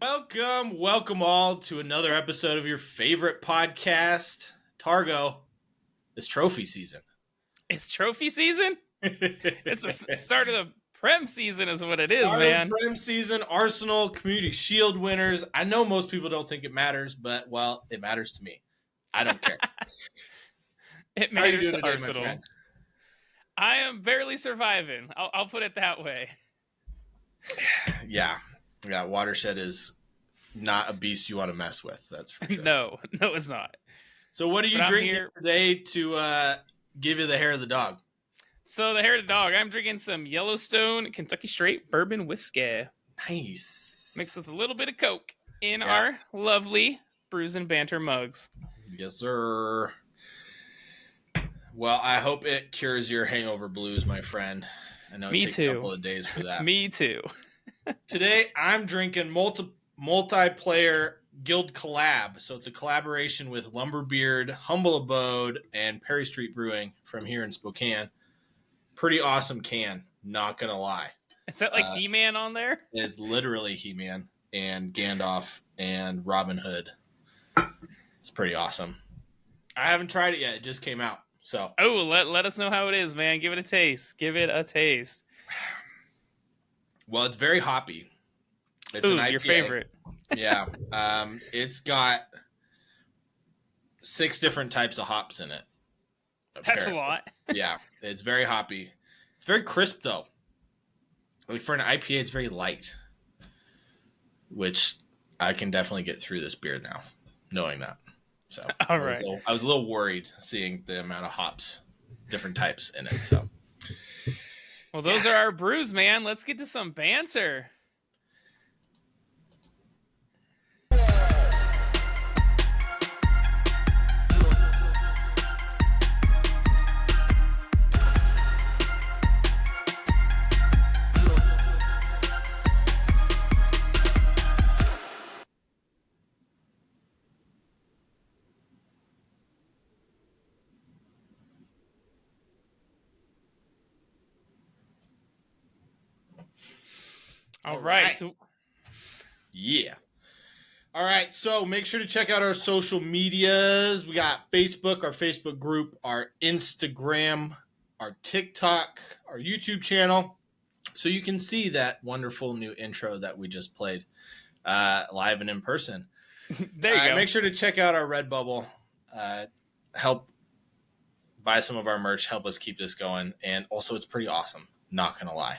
Welcome all to another episode of your favorite podcast, Targo. It's trophy season. It's trophy season? It's the start of the Prem season is what it is, Start man. of Prem season, Arsenal, Community Shield winners. I know most people don't think it matters, but, well, it matters to me. I don't care. It How are you matters doing to today, my Arsenal. friend? I am barely surviving. I'll put it that way. Yeah, Watershed is not a beast you want to mess with. That's for sure. No, it's not. So what are you But I'm drinking here- today to give you the hair of the dog? So the hair of the dog, I'm drinking some Yellowstone Kentucky Straight Bourbon Whiskey Nice. mixed with a little bit of Coke in Yeah. our lovely Brews and Banter mugs. Yes, sir. Well, I hope it cures your hangover blues, my friend. I know it Me takes too. a couple of days for that. Me too. Today, I'm drinking multiplayer guild collab. So it's a collaboration with Lumberbeard, Humble Abode, and Perry Street Brewing from here in Spokane. Pretty awesome can, not going to lie. Is that like He-Man on there? It's literally He-Man and Gandalf and Robin Hood. It's pretty awesome. I haven't tried it yet. It just came out. So Oh, let us know how it is, man. Give it a taste. Give it a taste. well, it's very hoppy. It's Ooh, an IPA. your favorite. Yeah. It's got 6 different types of hops in it. That's apparently. a lot. Yeah. It's very hoppy. It's very crisp, though. Like for an IPA, it's very light, which I can definitely get through this beer now, knowing that. So All right. I was a little worried seeing the amount of hops, different types in it. So Well, those are our brews, man. Let's get to some banter. All right. So yeah. All right, so make sure to check out our social medias. We got Facebook, our Facebook group, our Instagram, our TikTok, our YouTube channel. So you can see that wonderful new intro that we just played live and in person. there you go. Make sure to check out our Redbubble. Help buy some of our merch. Help us keep this going. And also, it's pretty awesome. Not going to lie.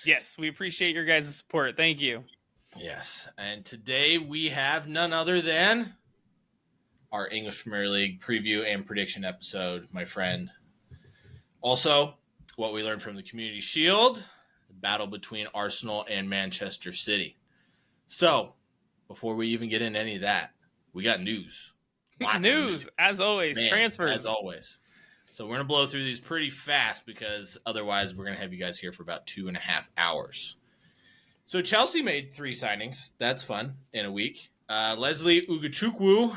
Yes, we appreciate your guys' support. Thank you. Yes, and today we have none other than our English Premier League preview and prediction episode, my friend. Also, what we learned from the Community Shield, the battle between Arsenal and Manchester City. So, before we even get into any of that, we got news. Lots of news, as always. Man, transfers. As always. So, we're going to blow through these pretty fast because otherwise we're going to have you guys here for about 2.5 hours. So Chelsea made 3 signings. That's fun in a week. Leslie Ugachukwu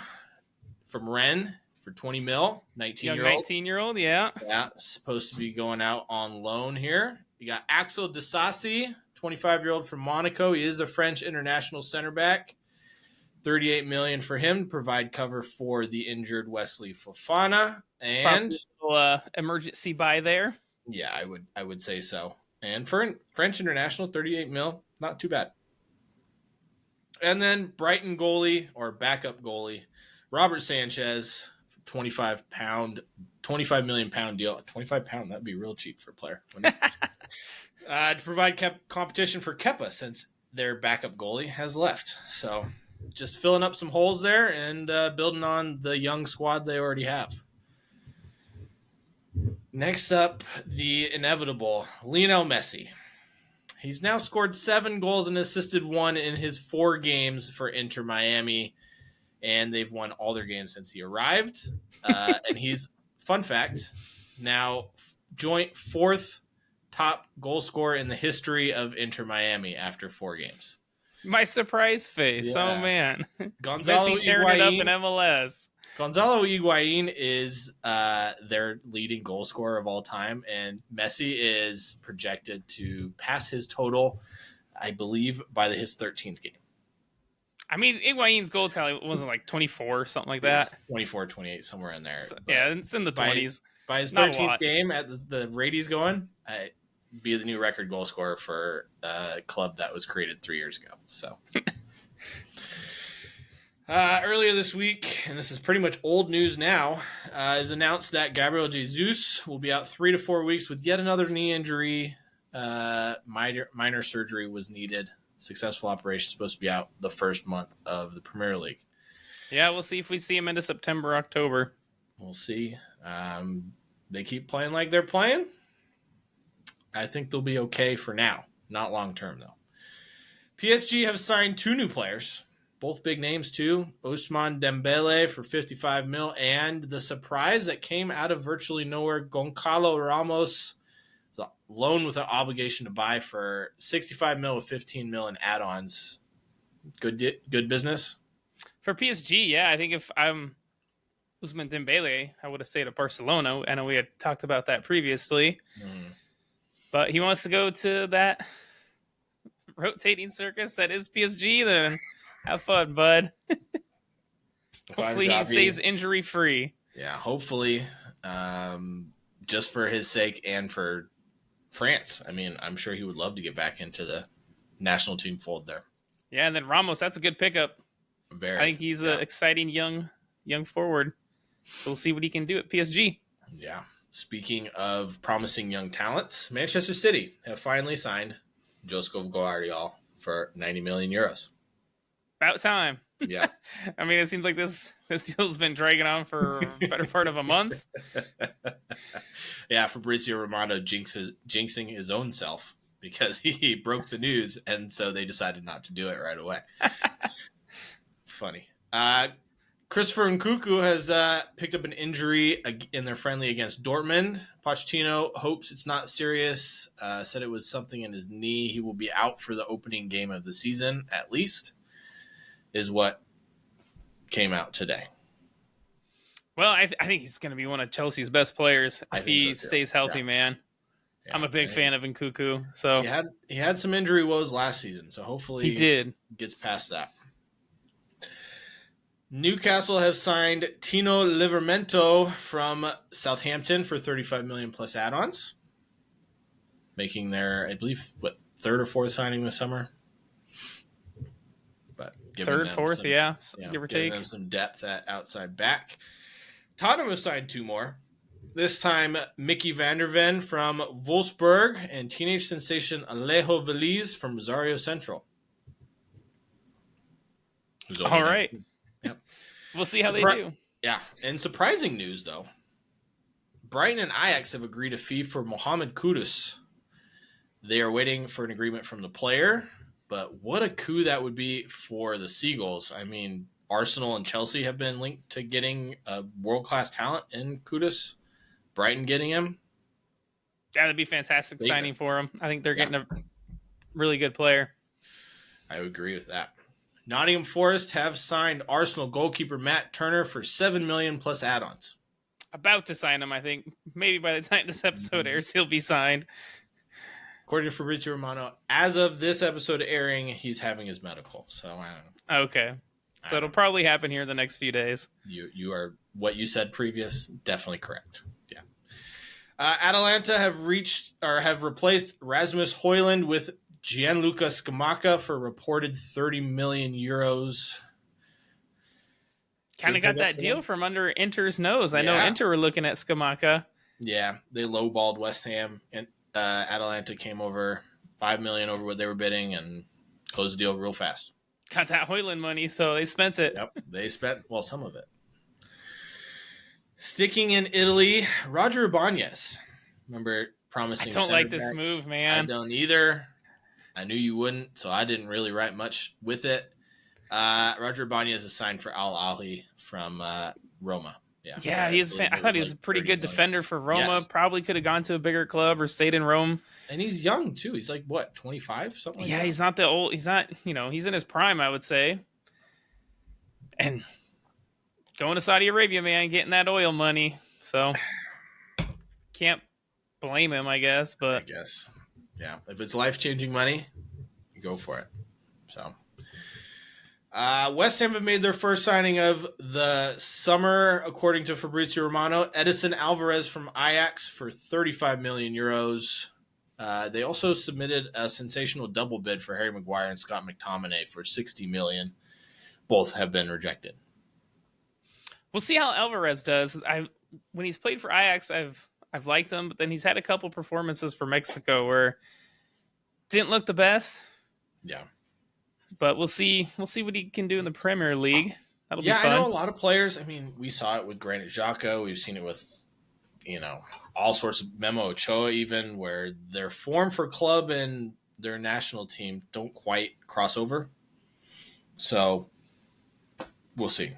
from Rennes for 20 mil, 19-year-old. Young 19-year-old, yeah. Yeah, supposed to be going out on loan here. You got Axel Disasi, 25-year-old from Monaco. He is a French international center back. 38 million for him to provide cover for the injured Wesley Fofana. And emergency buy there. Yeah, I would say so. And for a French international, 38 mil, not too bad. And then Brighton goalie or backup goalie, Robert Sanchez, 25 million pound deal. 25 pound, that'd be real cheap for a player. To provide competition for Kepa since their backup goalie has left. So just filling up some holes there and building on the young squad they already have. Next up, the inevitable Lionel Messi. He's now scored 7 goals and assisted 1 in his 4 games for Inter Miami, and they've won all their games since he arrived. And he's, fun fact, now joint 4th top goal scorer in the history of Inter Miami after 4 games. My surprise face. Yeah. Oh, man. Gonzalo Messi tearing it up in Higuain. MLS. Gonzalo Higuain is their leading goal scorer of all time, and Messi is projected to pass his total, I believe, by his 13th game. I mean, Higuain's goal tally wasn't like 24 or something like It's that. 24, 28, somewhere in there. So, But yeah, it's in the by 20s. by his Not a 13th lot. game at the rate he's going, be the new record goal scorer for a club that was created 3 years ago. So earlier this week, and this is pretty much old news now, is announced that Gabriel Jesus will be out 3 to 4 weeks with yet another knee injury. Minor surgery was needed. Successful operation, supposed to be out the first month of the Premier League. Yeah, we'll see if we see him into September, October. We'll see. They keep playing like they're playing. I think they'll be okay for now. Not long term, though. PSG have signed 2 new players. Both big names, too. Ousmane Dembele for 55 mil. And the surprise that came out of virtually nowhere, Goncalo Ramos. It's a loan with an obligation to buy for 65 mil with 15 mil in add-ons. Good business. For PSG, yeah, I think if I'm Ousmane Dembele, I would have stayed at Barcelona. I know we had talked about that previously. But he wants to go to that rotating circus that is PSG, then have fun, bud. Hopefully he stays injury-free. Yeah, hopefully. Just for his sake and for France. I mean, I'm sure he would love to get back into the national team fold there. Yeah, and then Ramos, that's a good pickup. Very. I think he's an exciting young forward. So we'll see what he can do at PSG. Yeah. Speaking of promising young talents, Manchester City have finally signed Joseph Guardiola for 90 million euros. About time. Yeah. I mean, it seems like this deal's been dragging on for a better part of a month. Yeah, Fabrizio Romano jinxing his own self because he broke the news, and so they decided not to do it right away. Funny. Christopher Nkunku has picked up an injury in their friendly against Dortmund. Pochettino hopes it's not serious. Said it was something in his knee. He will be out for the opening game of the season, at least, is what came out today. Well, I think he's going to be one of Chelsea's best players if he stays healthy, man. Yeah, I'm a big fan of Nkunku. So he had some injury woes last season, so hopefully he gets past that. Newcastle have signed Tino Livramento from Southampton for 35 million plus add-ons, making their, I believe, third or fourth signing this summer. But third, fourth, yeah, give or take. Them some depth at outside back. Tottenham have signed 2 more. This time, Mickey van der Ven from Wolfsburg and teenage sensation Alejo Veliz from Rosario Central. All right. Yep. We'll see how they do. Yeah. And surprising news, though. Brighton and Ajax have agreed a fee for Mohamed Kudus. They are waiting for an agreement from the player, but what a coup that would be for the Seagulls. I mean, Arsenal and Chelsea have been linked to getting a world-class talent in Kudus. Brighton getting him. That would be fantastic signing for him. I think they're getting a really good player. I would agree with that. Nottingham Forest have signed Arsenal goalkeeper Matt Turner for 7 million plus add-ons. About to sign him, I think. Maybe by the time this episode airs, he'll be signed. According to Fabrizio Romano, as of this episode airing, he's having his medical. So I don't know. Okay. So it'll probably happen here in the next few days. You are what you said previous, definitely correct. Yeah. Atalanta have replaced Rasmus Højlund with Gianluca Scamacca for reported 30 million euros. Kind of got that deal from under Inter's nose. I know Inter were looking at Scamacca. Yeah, they lowballed West Ham, and Atalanta came over 5 million over what they were bidding and closed the deal real fast. Got that Højlund money, so they spent it. Yep, they spent, some of it. Sticking in Italy, Roger Ibanez. Remember promising. I don't like this move, man. I don't either. I knew you wouldn't, so I didn't really write much with it. Roger Ibanez is signed for Al Ahly from Roma. Yeah, I thought he was a pretty good defender for Roma. Yes. Probably could have gone to a bigger club or stayed in Rome. And he's young too. He's like what, 25, something like that. Yeah, he's not the old. He's not. He's in his prime, I would say. And going to Saudi Arabia, man, getting that oil money. So can't blame him, I guess. But I guess, yeah, if it's life-changing money, go for it. So. West Ham have made their first signing of the summer, according to Fabrizio Romano. Edison Alvarez from Ajax for 35 million euros. They also submitted a sensational double bid for Harry Maguire and Scott McTominay for 60 million. Both have been rejected. We'll see how Alvarez does. When he's played for Ajax, I've liked him, but then he's had a couple performances for Mexico where didn't look the best. Yeah. But we'll see what he can do in the Premier League. That'll be fun. I know a lot of players. I mean, we saw it with Granit Xhaka. We've seen it with, all sorts of Memo Ochoa even, where their form for club and their national team don't quite cross over. So we'll see.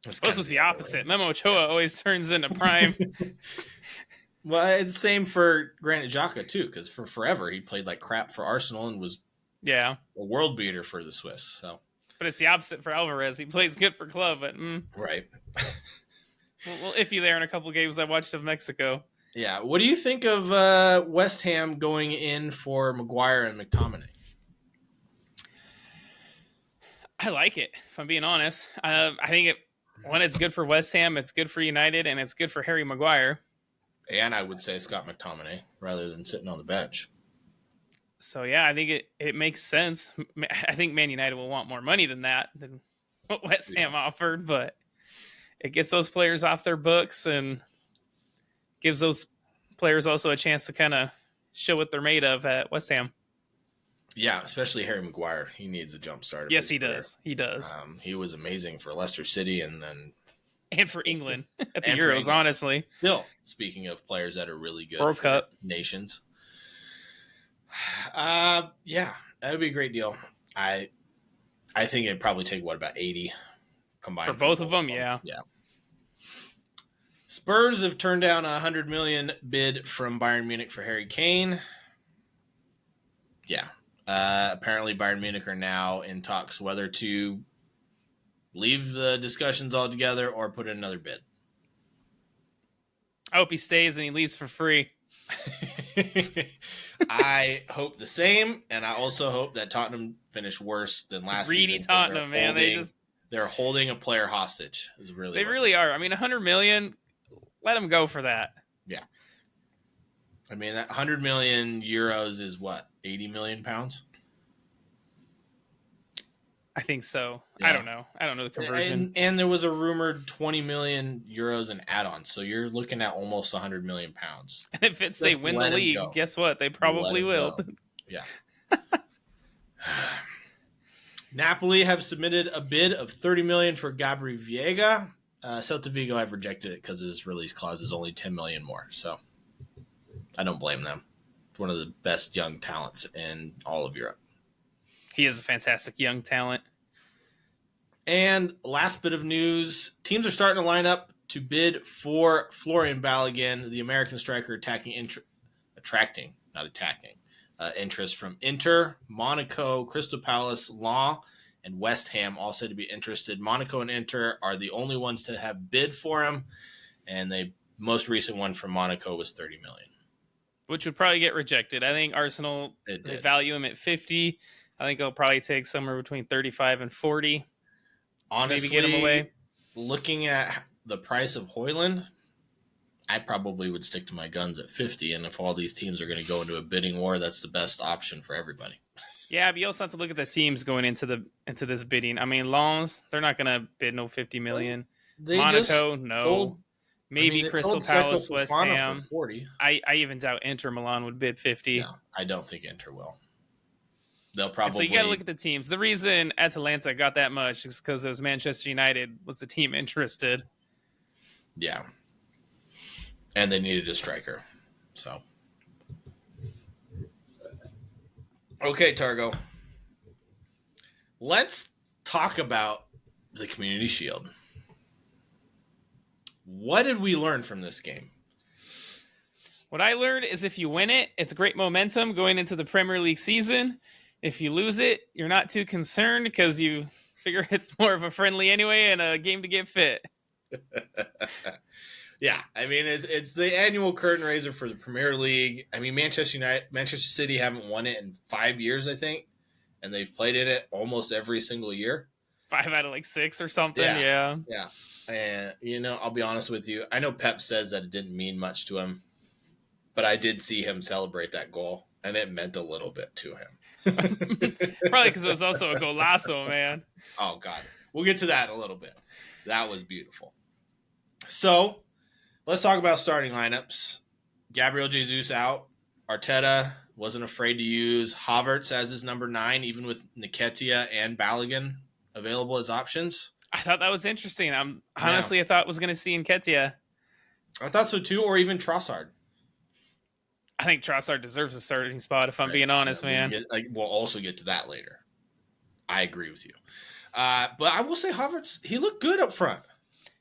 This was the opposite. Memo Ochoa always turns into prime. Well, it's the same for Granit Xhaka too, because for forever he played like crap for Arsenal and was a world beater for the Swiss. So, but it's the opposite for Alvarez. He plays good for club, but right. We'll iffy there in a couple games I watched of Mexico. Yeah. What do you think of West Ham going in for Maguire and McTominay? I like it, if I'm being honest. I think it's good for West Ham, it's good for United, and it's good for Harry Maguire. And I would say Scott McTominay rather than sitting on the bench. So, yeah, I think it makes sense. I think Man United will want more money than what West Ham offered, but it gets those players off their books and gives those players also a chance to kind of show what they're made of at West Ham. Yeah, especially Harry Maguire. He needs a jump start. Yes, he does. He does. He was amazing for Leicester City and for England at the Euros, honestly. Still, speaking of players that are really good World Cup nations. Yeah, that would be a great deal. I think it'd probably take about 80 combined for both of them. Yeah. Spurs have turned down a 100 million bid from Bayern Munich for Harry Kane. Yeah. Apparently Bayern Munich are now in talks whether to leave the discussions altogether or put in another bid. I hope he stays and he leaves for free. I hope the same, and I also hope that Tottenham finish worse than last season. Greedy Tottenham, man. They're holding a player hostage. They really are. I mean, 100 million, let them go for that. Yeah. I mean, that 100 million euros is what, 80 million pounds? I think so. Yeah. I don't know the conversion. And there was a rumored 20 million euros in add-ons, so you're looking at almost 100 million pounds. And if they win the league, guess what? They probably will. Yeah. Napoli have submitted a bid of 30 million for Gabri Veiga. Celta Vigo have rejected it because his release clause is only 10 million more. So I don't blame them. It's one of the best young talents in all of Europe. He is a fantastic young talent. And last bit of news, teams are starting to line up to bid for Florian Balogun, the American striker attracting interest from Inter, Monaco, Crystal Palace, Lens, and West Ham, all said to be interested. Monaco and Inter are the only ones to have bid for him, and the most recent one from Monaco was 30 million. Which would probably get rejected. I think Arsenal, they value him at 50. I think they'll probably take somewhere between 35 and 40. Honestly, maybe get him away. Looking at the price of Højlund, I probably would stick to my guns at 50. And if all these teams are going to go into a bidding war, that's the best option for everybody. Yeah, but you also have to look at the teams going into this bidding. I mean, Lens, they're not going to bid no 50 million. Monaco, no. Maybe Crystal Palace, West Ham. 40. I even doubt Inter Milan would bid 50. No, I don't think Inter will. They'll probably. So you got to look at the teams. The reason Atalanta got that much is because it was Manchester United was the team interested. Yeah, and they needed a striker. So, okay, Targo. Let's talk about the Community Shield. What did we learn from this game? What I learned is if you win it, it's great momentum going into the Premier League season. If you lose it, you're not too concerned because you figure it's more of a friendly anyway and a game to get fit. Yeah, I mean, it's the annual curtain raiser for the Premier League. I mean, Manchester City haven't won it in 5 years, I think. and they've played in it almost every single year. 5 out of like 6 or something. Yeah. Yeah. And, I'll be honest with you. I know Pep says that it didn't mean much to him, but I did see him celebrate that goal, and it meant a little bit to him. Probably because it was also a golazo, man. Oh, God. We'll get to that in a little bit. That was beautiful. So, let's talk about starting lineups. Gabriel Jesus out. Arteta wasn't afraid to use Havertz as his number 9, even with Nketiah and Balogun available as options. I thought that was interesting. I thought I was going to see Nketiah. I thought so too, or even Trossard. I think Trossard deserves a starting spot, if I'm being honest, man. We'll also get to that later. I agree with you. But I will say Havertz, he looked good up front.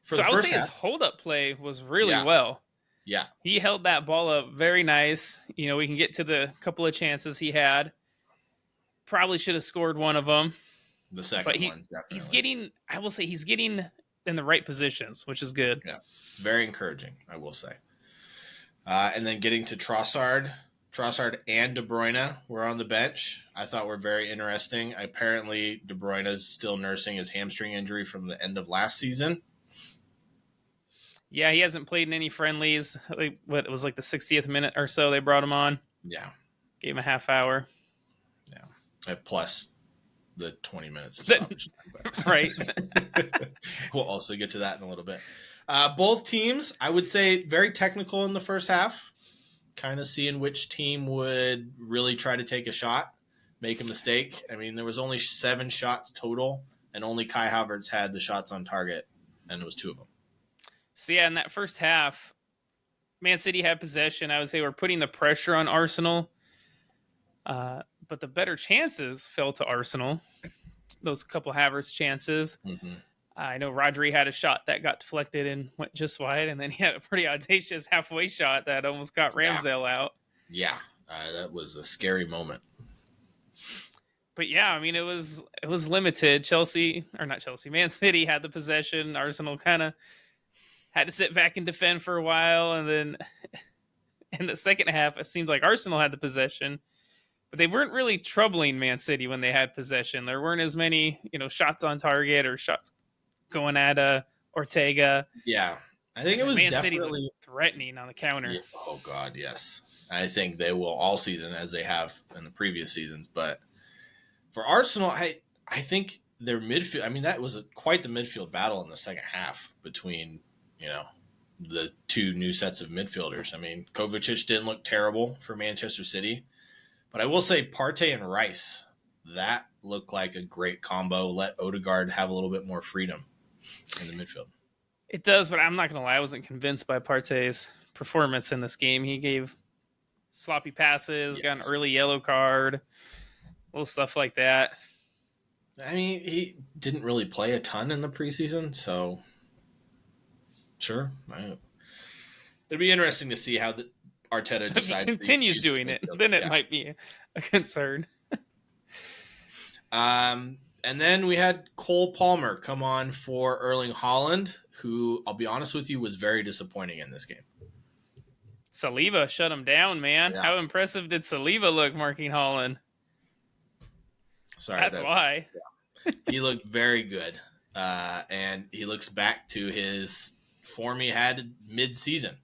So I would say his hold-up play was really well. Yeah. He held that ball up very nice. We can get to the couple of chances he had. Probably should have scored one of them. The second one, definitely. He's getting in the right positions, which is good. Yeah. It's very encouraging, I will say. And then getting to Trossard and De Bruyne were on the bench. I thought were very interesting. Apparently, De Bruyne is still nursing his hamstring injury from the end of last season. Yeah, he hasn't played in any friendlies. It was like the 60th minute or so they brought him on. Yeah. Gave him a half hour. Yeah. Plus the 20 minutes of stoppage time. Right. We'll also get to that in a little bit. Both teams, I would say, very technical in the first half. Kind of seeing which team would really try to take a shot, make a mistake. I mean, there was only 7 shots total, and only Kai Havertz had the shots on target, and it was 2 of them. So, yeah, in that first half, Man City had possession. I would say we're putting the pressure on Arsenal. But the better chances fell to Arsenal. Those couple Havertz chances. Mm-hmm. I know Rodri had a shot that got deflected and went just wide, and then he had a pretty audacious halfway shot that almost got Ramsdale out. Yeah, that was a scary moment. But yeah, I mean, it was limited. Man City had the possession. Arsenal kind of had to sit back and defend for a while, and then in the second half, it seems like Arsenal had the possession, but they weren't really troubling Man City when they had possession. There weren't as many, shots on target or shots going at Ortega. Yeah, I think it was Man definitely City threatening on the counter. Yeah. Oh God, yes. I think they will all season as they have in the previous seasons. But for Arsenal, I think their midfield. I mean, that was quite the midfield battle in the second half between the 2 new sets of midfielders. I mean, Kovacic didn't look terrible for Manchester City, but I will say Partey and Rice, that looked like a great combo. Let Odegaard have a little bit more freedom in the midfield. It does, but I'm not going to lie. I wasn't convinced by Partey's performance in this game. He gave sloppy passes, got an early yellow card, little stuff like that. I mean, he didn't really play a ton in the preseason, so sure. It'd be interesting to see how Arteta decides. If he continues doing it, then it might be a concern. And then we had Cole Palmer come on for Erling Haaland, who, I'll be honest with you, was very disappointing in this game. Saliba shut him down, man. Yeah. How impressive did Saliba look marking Haaland? Sorry. That's why. Yeah. He looked very good. And he looks back to his form he had mid-season,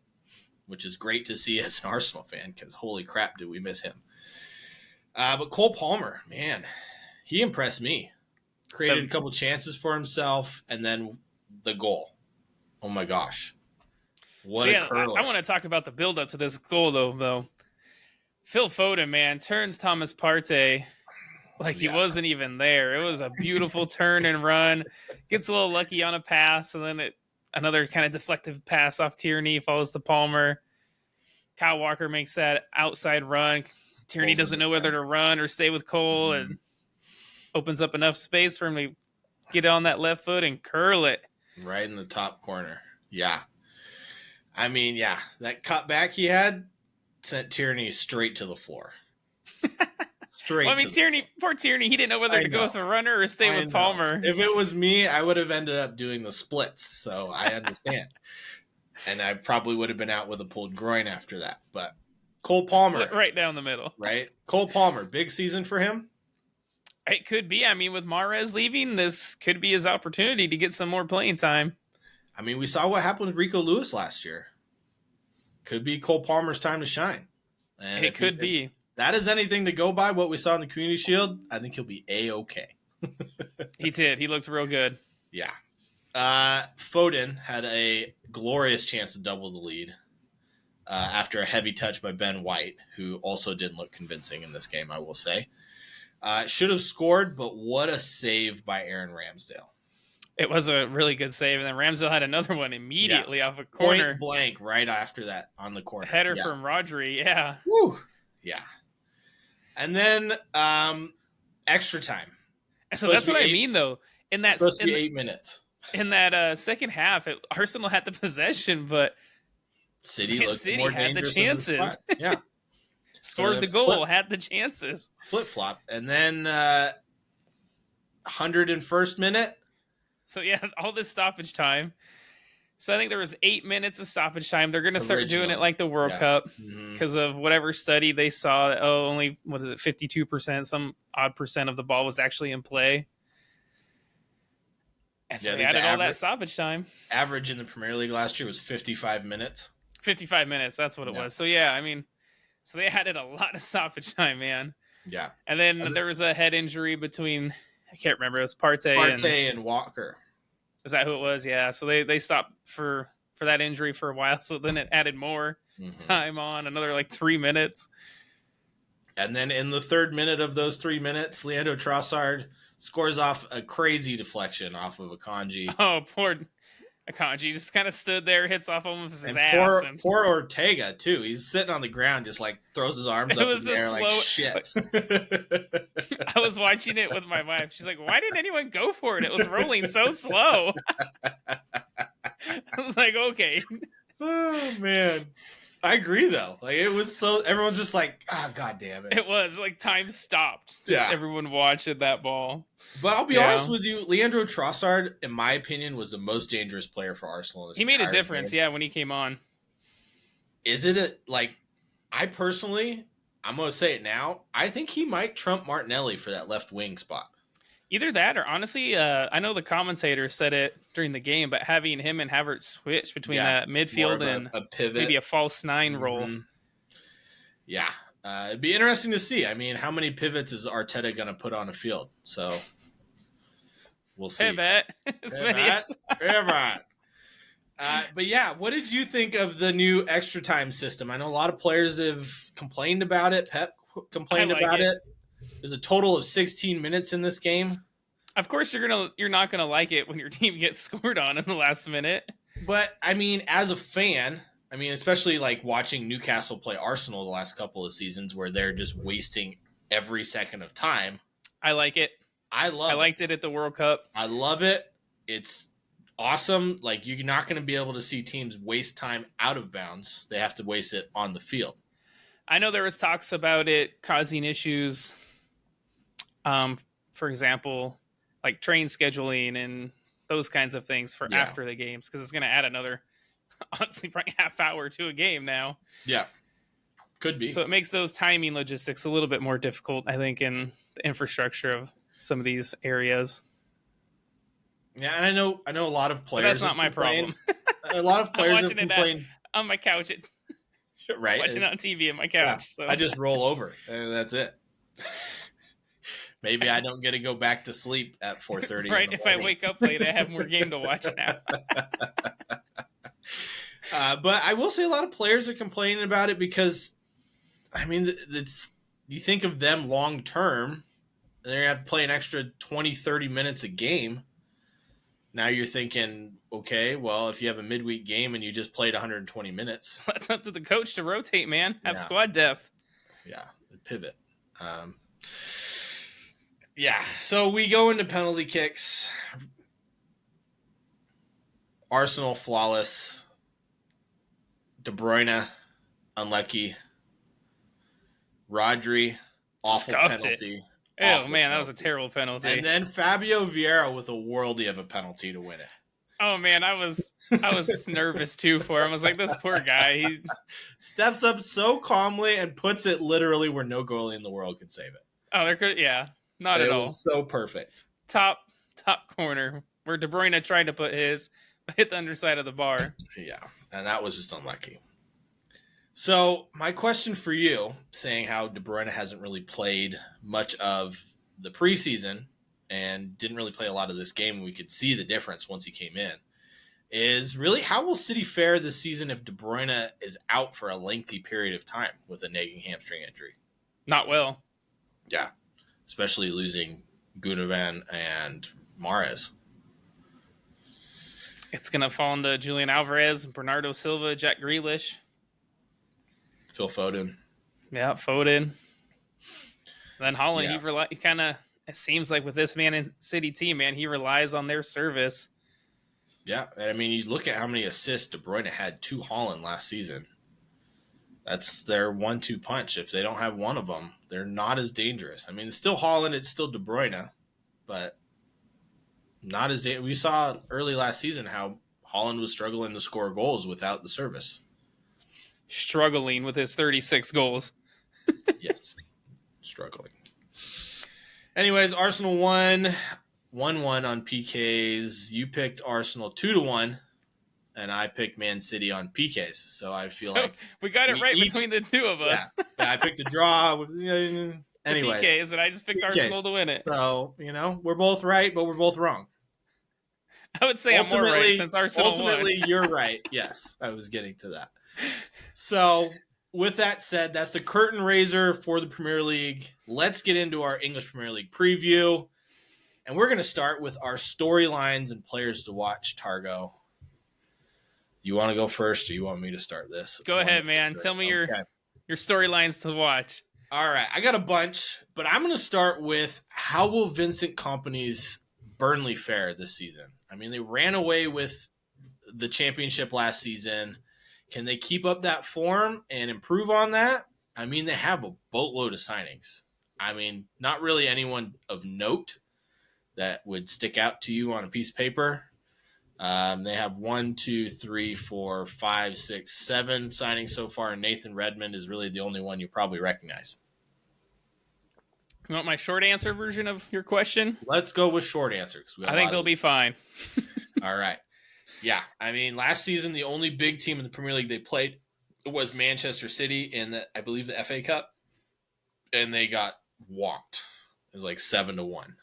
which is great to see as an Arsenal fan because holy crap, did we miss him. But Cole Palmer, man, he impressed me. Created a couple chances for himself, and then the goal. Oh, my gosh. What a curler. I want to talk about the build-up to this goal, though. Phil Foden, man, turns Thomas Partey like he wasn't even there. It was a beautiful turn and run. Gets a little lucky on a pass, and then another kind of deflective pass off Tierney, follows to Palmer. Kyle Walker makes that outside run. Tierney doesn't know whether to run or stay with Cole, and opens up enough space for him to get on that left foot and curl it. Right in the top corner. Yeah. I mean, yeah, that cutback he had sent Tierney straight to the floor. Poor Tierney, he didn't know whether to go with a runner or stay with Palmer. If it was me, I would have ended up doing the splits, so I understand. And I probably would have been out with a pulled groin after that. But Cole Palmer. Split right down the middle. Right? Cole Palmer, big season for him? It could be. I mean, with Mahrez leaving, this could be his opportunity to get some more playing time. I mean, we saw what happened with Rico Lewis last year. Could be Cole Palmer's time to shine. And It could be. if that is anything to go by, what we saw in the Community Shield, I think he'll be A-okay. He did. He looked real good. Yeah. Foden had a glorious chance to double the lead after a heavy touch by Ben White, who also didn't look convincing in this game, I will say. Should have scored, but what a save by Aaron Ramsdale. It was a really good save, and then Ramsdale had another one immediately off a corner. Point blank right after that on the corner. Header from Rodri, yeah. Woo. Yeah. And then extra time. So that's what I mean, though. In that, supposed to be 8 minutes. In that second half, Arsenal had the possession, but City looked more had the dangerous chances. Yeah. Scored the goal, had the chances. Flip-flop. And then 101st minute. So, yeah, all this stoppage time. So I think there was 8 minutes of stoppage time. They're going to start doing it like the World Cup because of whatever study they saw. That, only, 52%, some odd percent of the ball was actually in play. And so they added all that stoppage time. Average in the Premier League last year was 55 minutes. 55 minutes, that's what it was. So, yeah, I mean, so they added a lot of stoppage time, man. Yeah. And then there was a head injury between, I can't remember, it was Partey and Walker. Is that who it was? Yeah. So they stopped for that injury for a while. So then it added more time on, another like 3 minutes. And then in the third minute of those 3 minutes, Leandro Trossard scores off a crazy deflection off of Akanji. Oh, poor Akanji just kind of stood there, hits off almost his ass. Poor Ortega, too. He's sitting on the ground, just like throws his arms up in the air like shit. I was watching it with my wife. She's like, why didn't anyone go for it? It was rolling so slow. I was like, okay. Oh, man. I agree, though. Like, it was so... Everyone's just like, God damn it. It was. Like, time stopped. Just everyone watching that ball. But I'll be honest with you, Leandro Trossard, in my opinion, was the most dangerous player for Arsenal. In this he made a difference, when he came on. Is it I personally, I'm going to say it now, I think he might trump Martinelli for that left wing spot. Either that or honestly, I know the commentator said it during the game, but having him and Havertz switch between that midfield and a pivot, maybe a false nine role. Yeah. It'd be interesting to see. I mean, how many pivots is Arteta going to put on a field? So we'll see. Pivot. Pivot. But yeah, what did you think of the new extra time system? I know a lot of players have complained about it. Pep complained about it. There's a total of 16 minutes in this game. Of course, you're not gonna like it when your team gets scored on in the last minute. But I mean, as a fan, especially like watching Newcastle play Arsenal the last couple of seasons, where they're just wasting every second of time. I like it. I liked it at the World Cup. I love it. It's awesome. Like, you're not going to be able to see teams waste time out of bounds. They have to waste it on the field. I know there was talks about it causing issues. For example, like train scheduling and those kinds of things for after the games, because it's going to add another, honestly, probably half hour to a game now. Yeah, could be. So it makes those timing logistics a little bit more difficult, I think, in the infrastructure of some of these areas. Yeah, and I know a lot of players. But that's not my problem. A lot of players have complained on my couch. Right, watching it on TV on my couch. Yeah, so I just roll over, and that's it. Maybe I don't get to go back to sleep at 4:30. Right, if I wake up late, I have more game to watch now. But I will say a lot of players are complaining about it because, you think of them long term, they're going to have to play an extra 20, 30 minutes a game. Now you're thinking, okay, well, if you have a midweek game and you just played 120 minutes. That's up to the coach to rotate, man. Have squad depth. Yeah, pivot. Yeah, so we go into penalty kicks. Arsenal, flawless. De Bruyne, unlucky. Rodri, awful Scuffed penalty. It. Oh, man, that was a terrible penalty. And then Fabio Vieira with a worldie of a penalty to win it. Oh, man, I was nervous, too, for him. I was like, this poor guy. He steps up so calmly and puts it literally where no goalie in the world could save it. Oh, there could, yeah. Not at It all. was so perfect. Top corner where De Bruyne tried to put his, but hit the underside of the bar. Yeah, and that was just unlucky. So my question for you, saying how De Bruyne hasn't really played much of the preseason and didn't really play a lot of this game, we could see the difference once he came in, is really how will City fare this season if De Bruyne is out for a lengthy period of time with a nagging hamstring injury? Not well. Yeah, especially losing Gundogan and Mahrez. It's going to fall into Julian Alvarez, Bernardo Silva, Jack Grealish. Phil Foden. Yeah, Foden. Then Holland, Yeah. he kind of, it seems like with this Man City team, man, he relies on their service. Yeah, and I mean, you look at how many assists De Bruyne had to Holland last season. That's their 1-2 punch. If they don't have one of them, they're not as dangerous. I mean, it's still Holland, it's still De Bruyne, but not as dangerous. We saw early last season how Holland was struggling to score goals without the service. Struggling with his 36 goals. Yes, struggling. Anyways, Arsenal won 1-1 on PKs. You picked Arsenal 2-1, and I picked Man City on PKs. So I feel like we got it right between the two of us. Yeah, I picked a draw. Anyways, PKs, and I just picked Arsenal to win it. So, we're both right, but we're both wrong. I would say I'm more right since Arsenal ultimately, won. You're right. Yes, I was getting to that. So, with that said, that's the curtain raiser for the Premier League. Let's get into our English Premier League preview. And we're going to start with our storylines and players to watch, Targo. You want to go first, or you want me to start this? Go ahead, man. Tell me your storylines to watch. All right, I got a bunch, but I'm going to start with how will Vincent Kompany's Burnley fare this season? I mean, they ran away with the championship last season. Can they keep up that form and improve on that? I mean, they have a boatload of signings. I mean, not really anyone of note that would stick out to you on a piece of paper. They have 1, 2, 3, 4, 5, 6, 7 signings so far, and Nathan Redmond is really the only one you probably recognize. You want my short answer version of your question? Let's go with short answers. I think they'll be fine. All right. Yeah, I mean, last season, the only big team in the Premier League they played was Manchester City in, I believe, the FA Cup, and they got walked. It was like 7-1.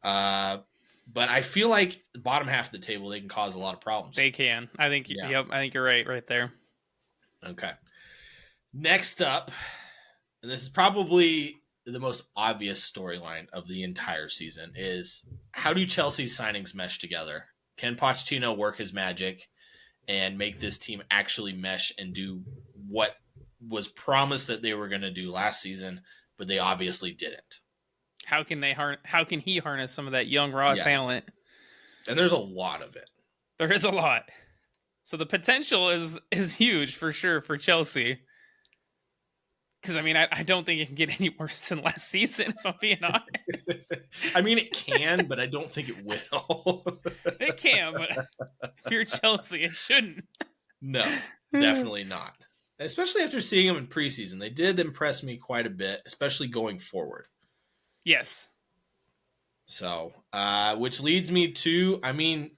But I feel like the bottom half of the table, they can cause a lot of problems. They can. I think, Yep, I think you're right there. Okay. Next up, and this is probably the most obvious storyline of the entire season, is how do Chelsea's signings mesh together? Can Pochettino work his magic and make this team actually mesh and do what was promised that they were going to do last season, but they obviously didn't? How can he harness some of that young raw talent? And there's a lot of it. There is a lot. So the potential is huge for sure for Chelsea. Because, I mean, I don't think it can get any worse than last season, if I'm being honest. I mean, it can, but I don't think it will. It can, but if you're Chelsea, it shouldn't. No, definitely not. Especially after seeing them in preseason. They did impress me quite a bit, especially going forward. Yes. So, which leads me to, I mean,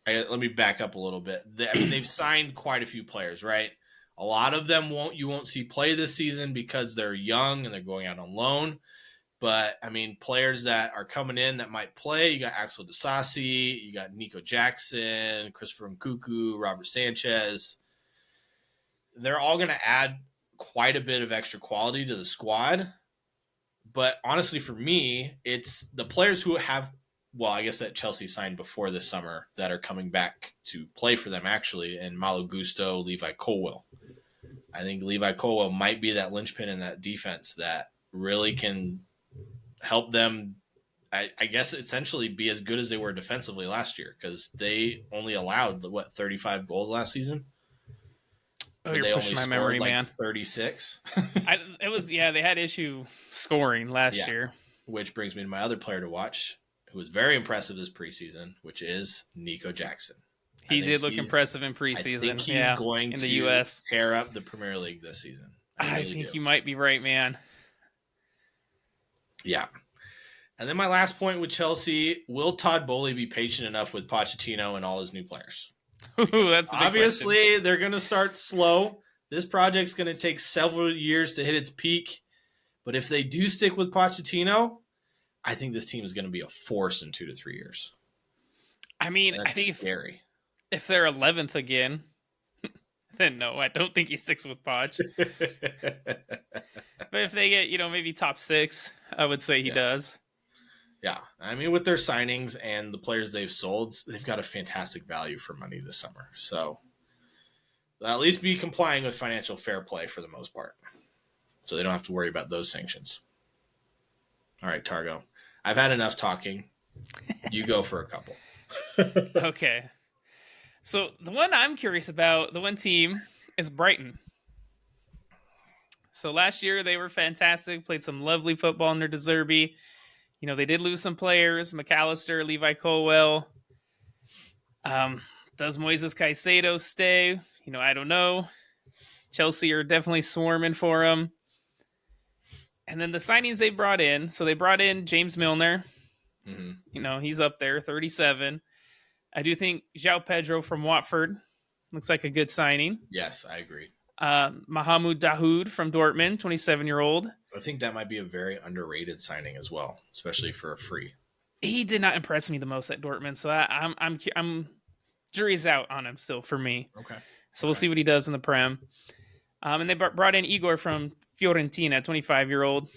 let me back up a little bit. They've signed quite a few players, right? A lot of them you won't see play this season because they're young and they're going out on loan. But, I mean, players that are coming in that might play, you got Axel Disasi, you got Nico Jackson, Christopher Nkunku, Robert Sanchez. They're all going to add quite a bit of extra quality to the squad. But honestly, for me, it's the players who have, well, I guess that Chelsea signed before this summer that are coming back to play for them, actually, and Malo Gusto, Levi Colwill. I think Levi Colwill might be that linchpin in that defense that really can help them, I guess, essentially be as good as they were defensively last year, because they only allowed, 35 goals last season? Oh, you're pushing my memory, man. 36. They had issue scoring last year. Which brings me to my other player to watch, who was very impressive this preseason, which is Nico Jackson. He did look impressive in preseason. I think he's going in the US tear up the Premier League this season. I think you might be right, man. Yeah. And then my last point with Chelsea, will Todd Bowley be patient enough with Pochettino and all his new players? Ooh, Because that's a big question. obviously they're going to start slow. This project's going to take several years to hit its peak. But if they do stick with Pochettino, I think this team is going to be a force in 2 to 3 years. I mean, And I that's think scary. if they're 11th again, then no, I don't think he sticks with Poch. But if they get, maybe top 6, I would say he Yeah. does. Yeah. I mean, with their signings and the players they've sold, they've got a fantastic value for money this summer. So they'll at least be complying with financial fair play for the most part. So they don't have to worry about those sanctions. All right, Targo. I've had enough talking. You go for a couple. Okay. So the one I'm curious about, the one team, is Brighton. So last year they were fantastic, played some lovely football under De Zerbi. They did lose some players, McAllister, Levi Colwell. Does Moises Caicedo stay? I don't know. Chelsea are definitely swarming for him. And then the signings they brought in. So they brought in James Milner. Mm-hmm. He's up there, 37. I do think João Pedro from Watford looks like a good signing. Yes, I agree. Mahamoud Dahoud from Dortmund, 27-year-old. I think that might be a very underrated signing as well, especially for a free. He did not impress me the most at Dortmund, so I'm jury's out on him still for me. Okay. So we'll see what he does in the Prem. And they brought in Igor from Fiorentina, 25-year-old.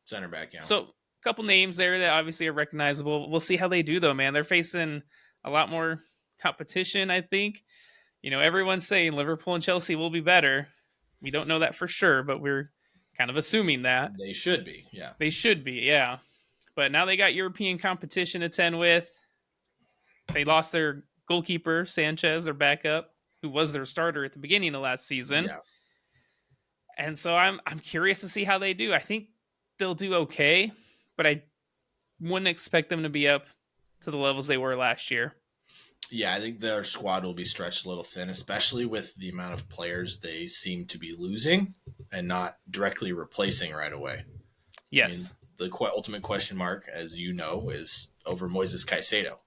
Center back, yeah. So a couple names there that obviously are recognizable. We'll see how they do, though, man. They're facing a lot more competition, I think. Everyone's saying Liverpool and Chelsea will be better. We don't know that for sure, but we're kind of assuming that. They should be, yeah. They should be, yeah. But now they got European competition to tend with. They lost their goalkeeper, Sanchez, their backup, who was their starter at the beginning of last season. Yeah. And so I'm curious to see how they do. I think they'll do okay, but I wouldn't expect them to be up to the levels they were last year. Yeah, I think their squad will be stretched a little thin, especially with the amount of players they seem to be losing and not directly replacing right away. Yes. I mean, the ultimate question mark, as you know, is over Moises Caicedo.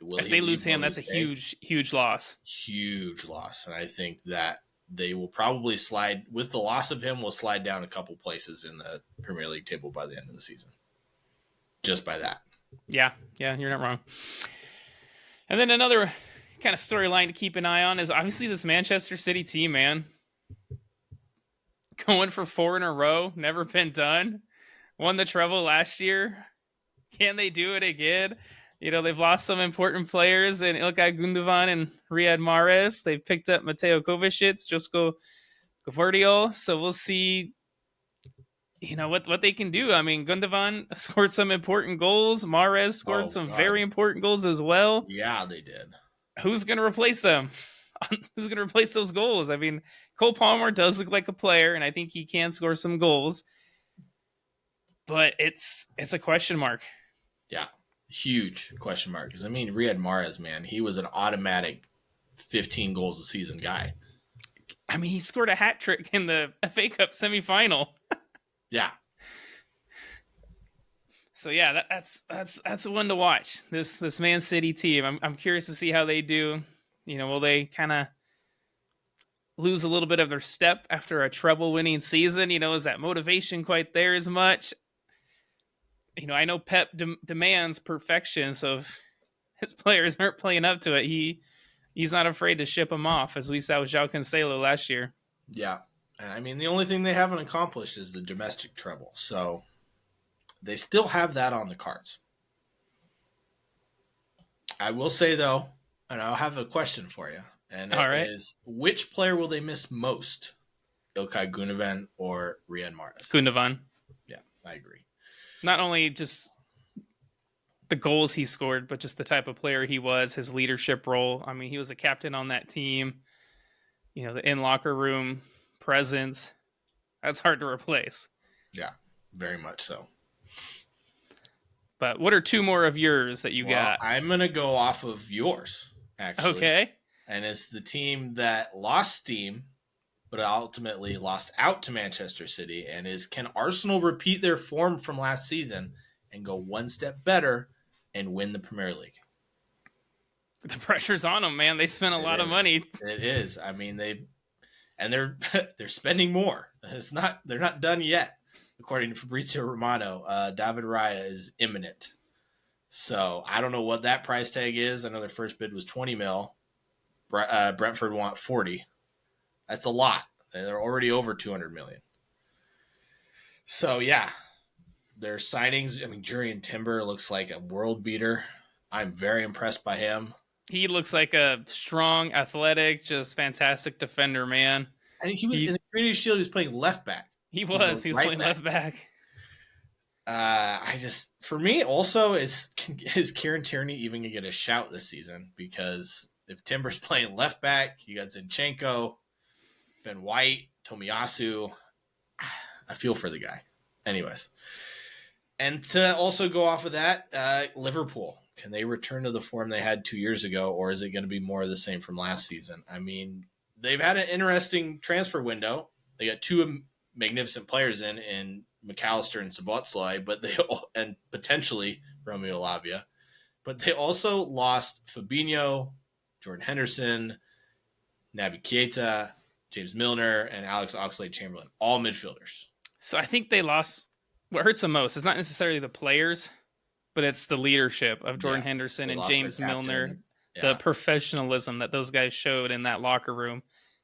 If they lose him, that's a huge, huge loss. Huge loss. And I think that they will probably slide, with the loss of him, will slide down a couple places in the Premier League table by the end of the season. Just by that. Yeah, you're not wrong. And then another kind of storyline to keep an eye on is obviously this Manchester City team, man. Going for 4 in a row, never been done. Won the treble last year. Can they do it again? They've lost some important players in Ilkay Gundogan and Riyad Mahrez. They've picked up Mateo Kovacic, Josko Gvardiol. So we'll see, what they can do. I mean, Gundogan scored some important goals. Mahrez scored some very important goals as well. Yeah, they did. Who's going to replace them? Who's going to replace those goals? I mean, Cole Palmer does look like a player, and I think he can score some goals. But it's a question mark. Yeah, huge question mark. Because, Riyad Mahrez, man, he was an automatic 15 goals a season guy. He scored a hat trick in the FA Cup semifinal. Yeah. So yeah, that's one to watch. This Man City team. I'm curious to see how they do. Will they kind of lose a little bit of their step after a treble-winning season? Is that motivation quite there as much? I know Pep demands perfection, so if his players aren't playing up to it, he's not afraid to ship them off, as we saw with João Cancelo last year. Yeah. And the only thing they haven't accomplished is the domestic treble. So they still have that on the cards. I will say, though, and I'll have a question for you, and it is, which player will they miss most? Ilkay Gundogan or Riyad Mahrez? Gundogan. Yeah, I agree. Not only just the goals he scored, but just the type of player he was, his leadership role. He was a captain on that team. The in-locker room presence. That's hard to replace. Yeah, very much so. But what are 2 more of yours that you got? I'm going to go off of yours, actually. Okay. And it's the team that lost steam but ultimately lost out to Manchester City. And can Arsenal repeat their form from last season and go one step better and win the Premier League? The pressure's on them, man. They spent a lot of money. It is. I mean, they're spending more. They're not done yet. According to Fabrizio Romano, David Raya is imminent. So I don't know what that price tag is. I know their first bid was 20 mil. Brentford want 40. That's a lot. They're already over 200 million. So yeah, their signings. I mean, Jurrien Timber looks like a world beater. I'm very impressed by him. He looks like a strong, athletic, just fantastic defender, man. I think he was in the Community Shield. He was playing left back. He was playing left back. For me also is Kieran Tierney even gonna get a shout this season? Because if Timber's playing left back, you got Zinchenko, Ben White, Tomiyasu. I feel for the guy. Anyways, and to also go off of that, Liverpool, can they return to the form they had 2 years ago, or is it going to be more of the same from last season? I mean, they've had an interesting transfer window. They got two magnificent players in McAllister and Szoboszlai, and potentially Romeo Lavia, but they also lost Fabinho, Jordan Henderson, Naby Keita, James Milner, and Alex Oxlade-Chamberlain, all midfielders. So I think they lost. What hurts them most is not necessarily the players, but it's the leadership of Jordan Henderson and James Milner. Yeah. The professionalism that those guys showed in that locker room,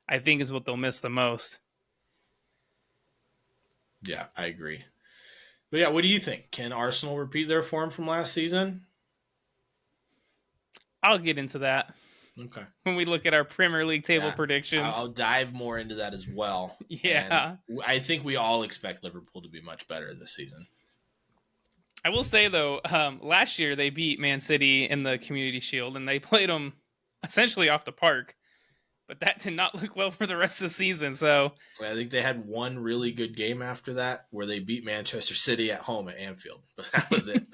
I think, is what they'll miss the most. Yeah, I agree. But yeah, what do you think? Can Arsenal repeat their form from last season? I'll get into that. Okay. When we look at our Premier League table predictions. I'll dive more into that as well. Yeah. And I think we all expect Liverpool to be much better this season. I will say, though, last year they beat Man City in the Community Shield, and they played them essentially off the park. But that did not look well for the rest of the season. So I think they had one really good game after that where they beat Manchester City at home at Anfield. But that was it.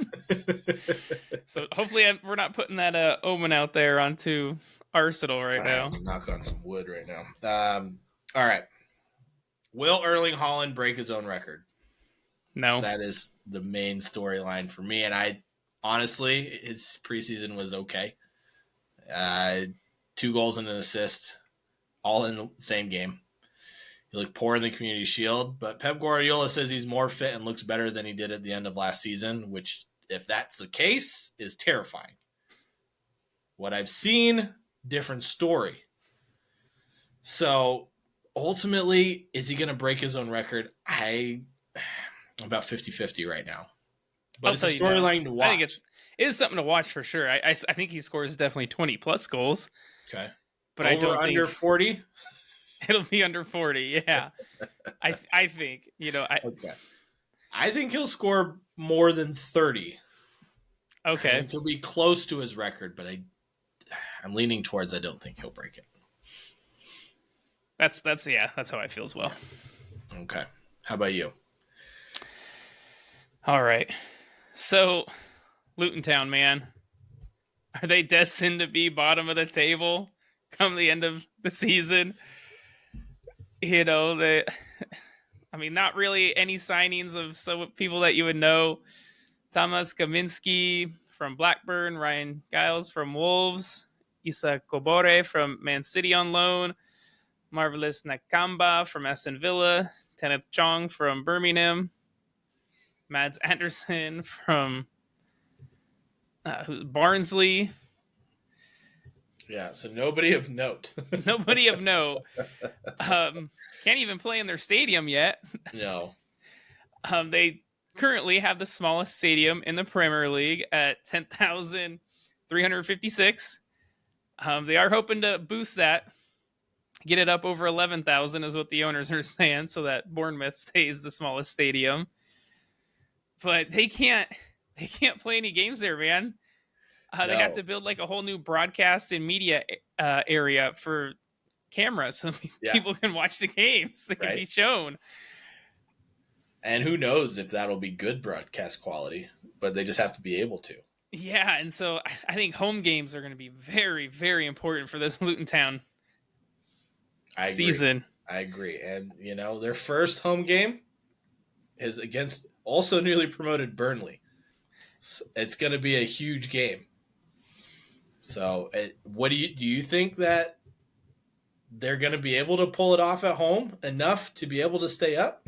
So hopefully we're not putting that omen out there onto Arsenal right now. Knock on some wood right now. All right. Will Erling Haaland break his own record? No. That is the main storyline for me. And I honestly, his preseason was okay. 2 goals and an assist, all in the same game. He looked poor in the Community Shield, but Pep Guardiola says he's more fit and looks better than he did at the end of last season, which, if that's the case, is terrifying. What I've seen, different story. So, ultimately, is he going to break his own record? I'm about 50-50 right now. But it's a storyline to watch. I think it is something to watch for sure. I think he scores definitely 20-plus goals. Okay. But I don't under think 40? It'll be under 40, yeah. I think, okay. I think he'll score more than 30. Okay. I think he'll be close to his record, but I'm leaning towards I don't think he'll break it. That's how I feel as well. Okay. How about you? All right. So, Luton Town, man. Are they destined to be bottom of the table come the end of the season? Not really any signings of some people that you would know. Thomas Kaminski from Blackburn, Ryan Giles from Wolves, Issa Kobore from Man City on loan, Marvelous Nakamba from Aston Villa, Kenneth Chong from Birmingham, Mads Anderson from who's Barnsley. Yeah, so nobody of note. Nobody of note. Can't even play in their stadium yet. No. They currently have the smallest stadium in the Premier League at 10,356. They are hoping to boost that, get it up over 11,000 is what the owners are saying, so that Bournemouth stays the smallest stadium. But they can't play any games there, man. They have to build like a whole new broadcast and media area for cameras so people can watch the games. They can be shown. And who knows if that'll be good broadcast quality, but they just have to be able to. Yeah, and so I think home games are going to be very, very important for this Luton Town season. I agree. And, their first home game is against also newly promoted Burnley. It's going to be a huge game. So, what do you think that they're going to be able to pull it off at home enough to be able to stay up?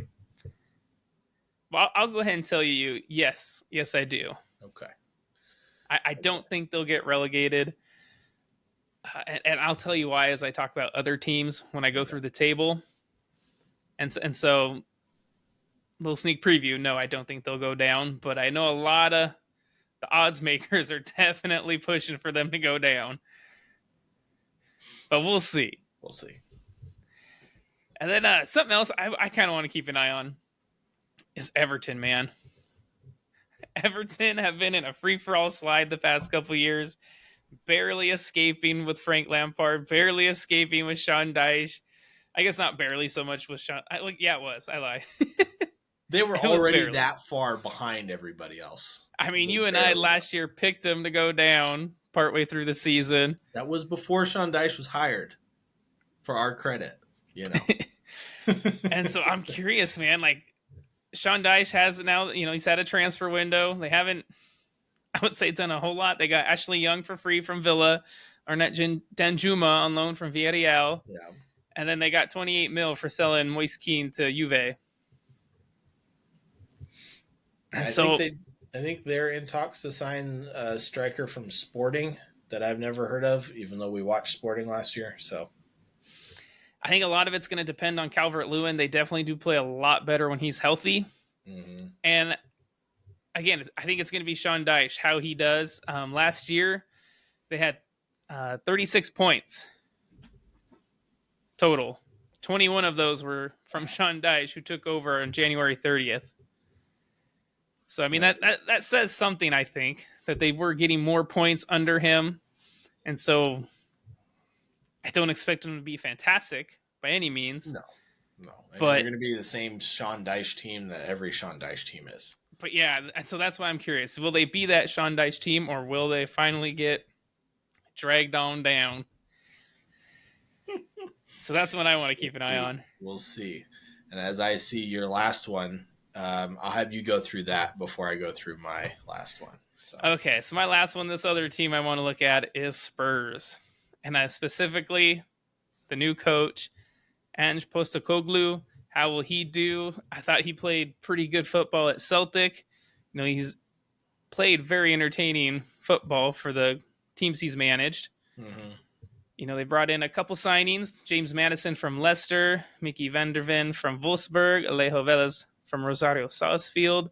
Well, I'll go ahead and tell you, yes, I do. Okay. I don't think they'll get relegated, and I'll tell you why as I talk about other teams when I go through the table. And so, little sneak preview. No, I don't think they'll go down, but I know a lot of the odds makers are definitely pushing for them to go down. But we'll see. We'll see. And then something else I kind of want to keep an eye on is Everton, man. Everton have been in a free-for-all slide the past couple years, barely escaping with Frank Lampard, barely escaping with Sean Dyche. I guess not barely so much with Sean. Yeah, it was. I lie. They were already that far behind everybody else. I mean, you and I last year picked them to go down partway through the season. That was before Sean Dyche was hired, for our credit, And so I'm curious, man. Like, Sean Dyche has now, he's had a transfer window. They haven't, I would say, done a whole lot. They got Ashley Young for free from Villa, Arnett Danjuma on loan from Villarreal. Yeah. And then they got 28 mil for selling Moise Keane to Juve. And I think they're in talks to sign a striker from Sporting that I've never heard of, even though we watched Sporting last year. So I think a lot of it's going to depend on Calvert-Lewin. They definitely do play a lot better when he's healthy. Mm-hmm. And again, I think it's going to be Sean Dyche, how he does. Last year, they had 36 points total. 21 of those were from Sean Dyche, who took over on January 30th. So, I mean, that says something, I think, that they were getting more points under him. And so I don't expect them to be fantastic by any means. No. But they're going to be the same Sean Dyche team that every Sean Dyche team is. But yeah, and so that's why I'm curious. Will they be that Sean Dyche team, or will they finally get dragged on down? So that's what I want to keep an eye on. We'll see. And as I see your last one, I'll have you go through that before I go through my last one. Okay, so my last one, this other team I want to look at is Spurs. And specifically the new coach, Ange Postecoglou. How will he do? I thought he played pretty good football at Celtic. He's played very entertaining football for the teams he's managed. Mm-hmm. They brought in a couple signings. James Maddison from Leicester, Mickey van der Ven from Wolfsburg, Alejo Velas from Rosario Sarsfield,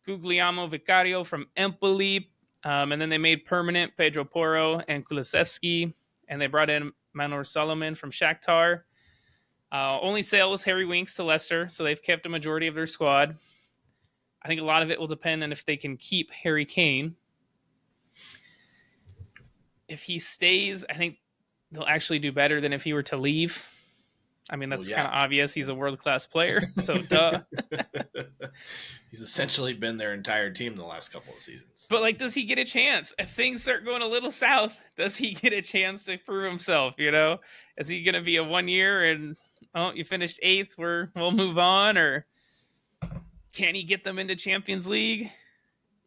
Guglielmo Vicario from Empoli, and then they made permanent Pedro Porro and Kulusevski, and they brought in Manor Solomon from Shakhtar. Only sale was Harry Winks to Leicester, so they've kept a majority of their squad. I think a lot of it will depend on if they can keep Harry Kane. If he stays, I think they'll actually do better than if he were to leave. I mean, that's kind of obvious. He's a world-class player, so duh. He's essentially been their entire team the last couple of seasons. But, does he get a chance? If things start going a little south, does he get a chance to prove himself, Is he going to be a 1 year and, you finished 8th, we'll move on? Or can he get them into Champions League?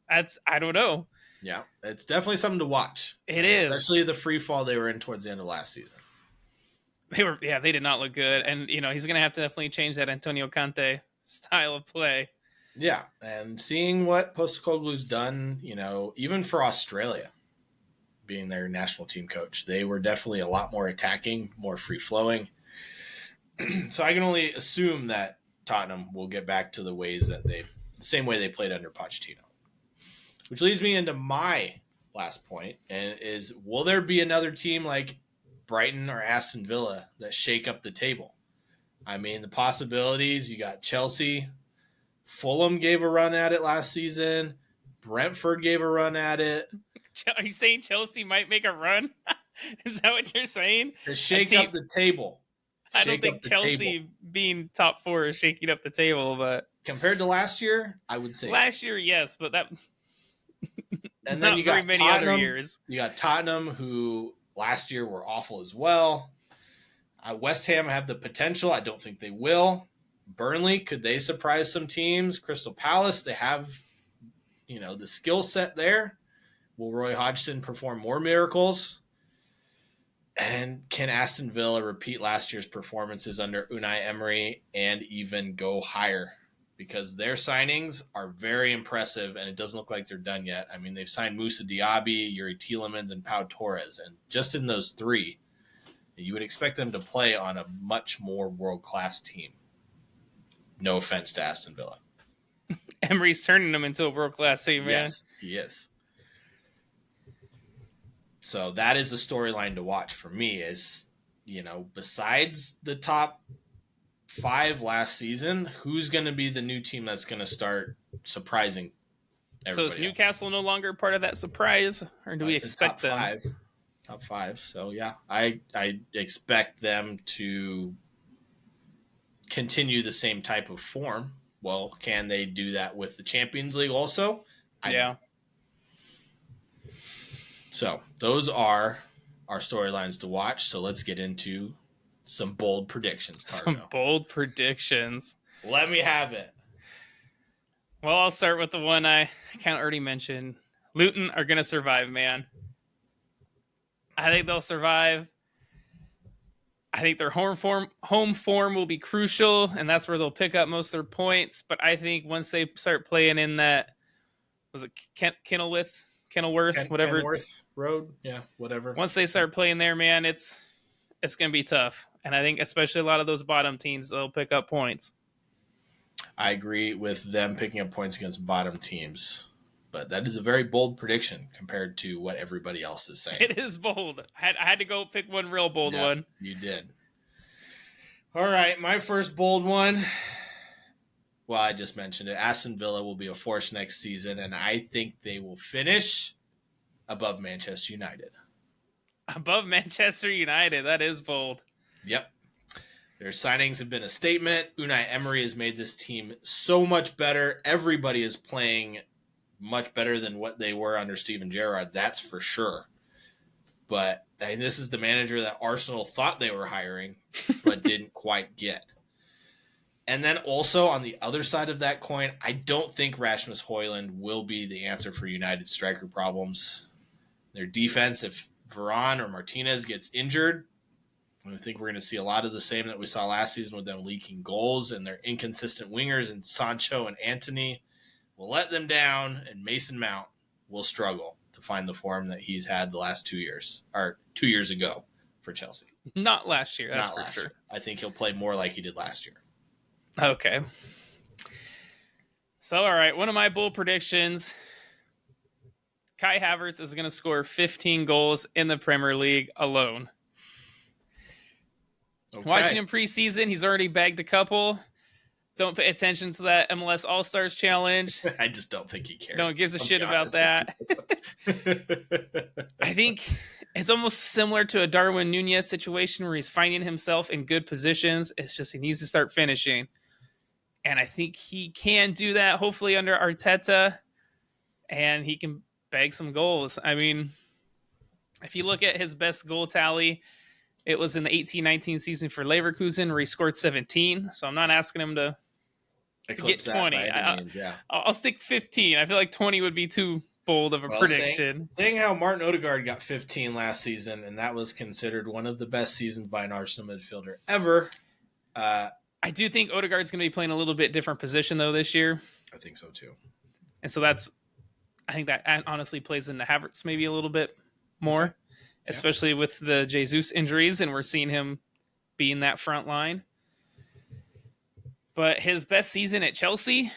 I don't know. Yeah, it's definitely something to watch. It is. Especially the free fall they were in towards the end of last season. They did not look good. And, he's going to have to definitely change that Antonio Conte style of play. Yeah, and seeing what Postecoglou's done, even for Australia, being their national team coach, they were definitely a lot more attacking, more free-flowing. So I can only assume that Tottenham will get back to the same way they played under Pochettino. Which leads me into my last point, and is, will there be another team like Brighton or Aston Villa that shake up the table? I mean, the possibilities, you got Chelsea, Fulham gave a run at it last season, Brentford gave a run at it. Are you saying Chelsea might make a run? Is that what you're saying? To shake up the table. I don't think Chelsea being top 4 is shaking up the table, but compared to last year, I would say last year, yes, but that and then you got many Tottenham, other years. You got Tottenham, who last year were awful as well. West Ham have the potential. I don't think they will. Burnley, could they surprise some teams? Crystal Palace, they have, the skill set there. Will Roy Hodgson perform more miracles? And can Aston Villa repeat last year's performances under Unai Emery and even go higher? Because their signings are very impressive, and it doesn't look like they're done yet. I mean, they've signed Moussa Diaby, Yuri Tielemans, and Pau Torres. And just in those three, you would expect them to play on a much more world-class team. No offense to Aston Villa. Emery's turning them into a world-class team, man. Yes, he is. So that is the storyline to watch for me is, besides the top 5 last season, who's going to be the new team that's going to start surprising everybody? So is Newcastle no longer part of that surprise, or do we expect them? Top 5. So yeah, I expect them to continue the same type of form. Well, can they do that with the Champions League also? Yeah. So those are our storylines to watch. So let's get into some bold predictions. Targo. Some bold predictions. Let me have it. Well, I'll start with the one I kind of already mentioned. Luton are going to survive, man. I think they'll survive. I think their home form will be crucial, and that's where they'll pick up most of their points. But I think once they start playing in that, was it Kenilworth, whatever. Kenilworth Road, yeah, whatever. Once they start playing there, man, it's going to be tough. And I think especially a lot of those bottom teams, they'll pick up points. I agree with them picking up points against bottom teams. But that is a very bold prediction compared to what everybody else is saying. It is bold. I had to go pick one real bold one. You did. All right, my first bold one. Well, I just mentioned it. Aston Villa will be a force next season, and I think they will finish above Manchester United. Above Manchester United. That is bold. Yep. Their signings have been a statement. Unai Emery has made this team so much better. Everybody is playing much better than what they were under Steven Gerrard, that's for sure. But this is the manager that Arsenal thought they were hiring, but didn't quite get. And then also on the other side of that coin, I don't think Rasmus Højlund will be the answer for United striker problems. Their defense, if Varane or Martinez gets injured, I think we're going to see a lot of the same that we saw last season with them leaking goals and their inconsistent wingers and Sancho and Antony will let them down, and Mason Mount will struggle to find the form that he's had the last 2 years, or 2 years ago for Chelsea. Not last year, that's Not for last sure. Year. I think he'll play more like he did last year. Okay. So, all right, one of my bold predictions, Kai Havertz is going to score 15 goals in the Premier League alone. Okay. Watching him preseason, he's already bagged a couple. Don't pay attention to that MLS All-Stars challenge. I just don't think he cares. No one gives a shit about that. I think it's almost similar to a Darwin Nunez situation where he's finding himself in good positions. It's just he needs to start finishing. And I think he can do that, hopefully under Arteta, and he can bag some goals. I mean, if you look at his best goal tally, it was in the 18-19 season for Leverkusen where he scored 17. So I'm not asking him to get 20. I'll stick 15. I feel like 20 would be too bold of a prediction. Saying how Martin Odegaard got 15 last season, and that was considered one of the best seasons by an Arsenal midfielder ever. I do think Odegaard's going to be playing a little bit different position, though, this year. I think so, too. And so I think that honestly plays into Havertz maybe a little bit more. Okay. Yeah. Especially with the Jesus injuries, and we're seeing him be in that front line. But his best season at Chelsea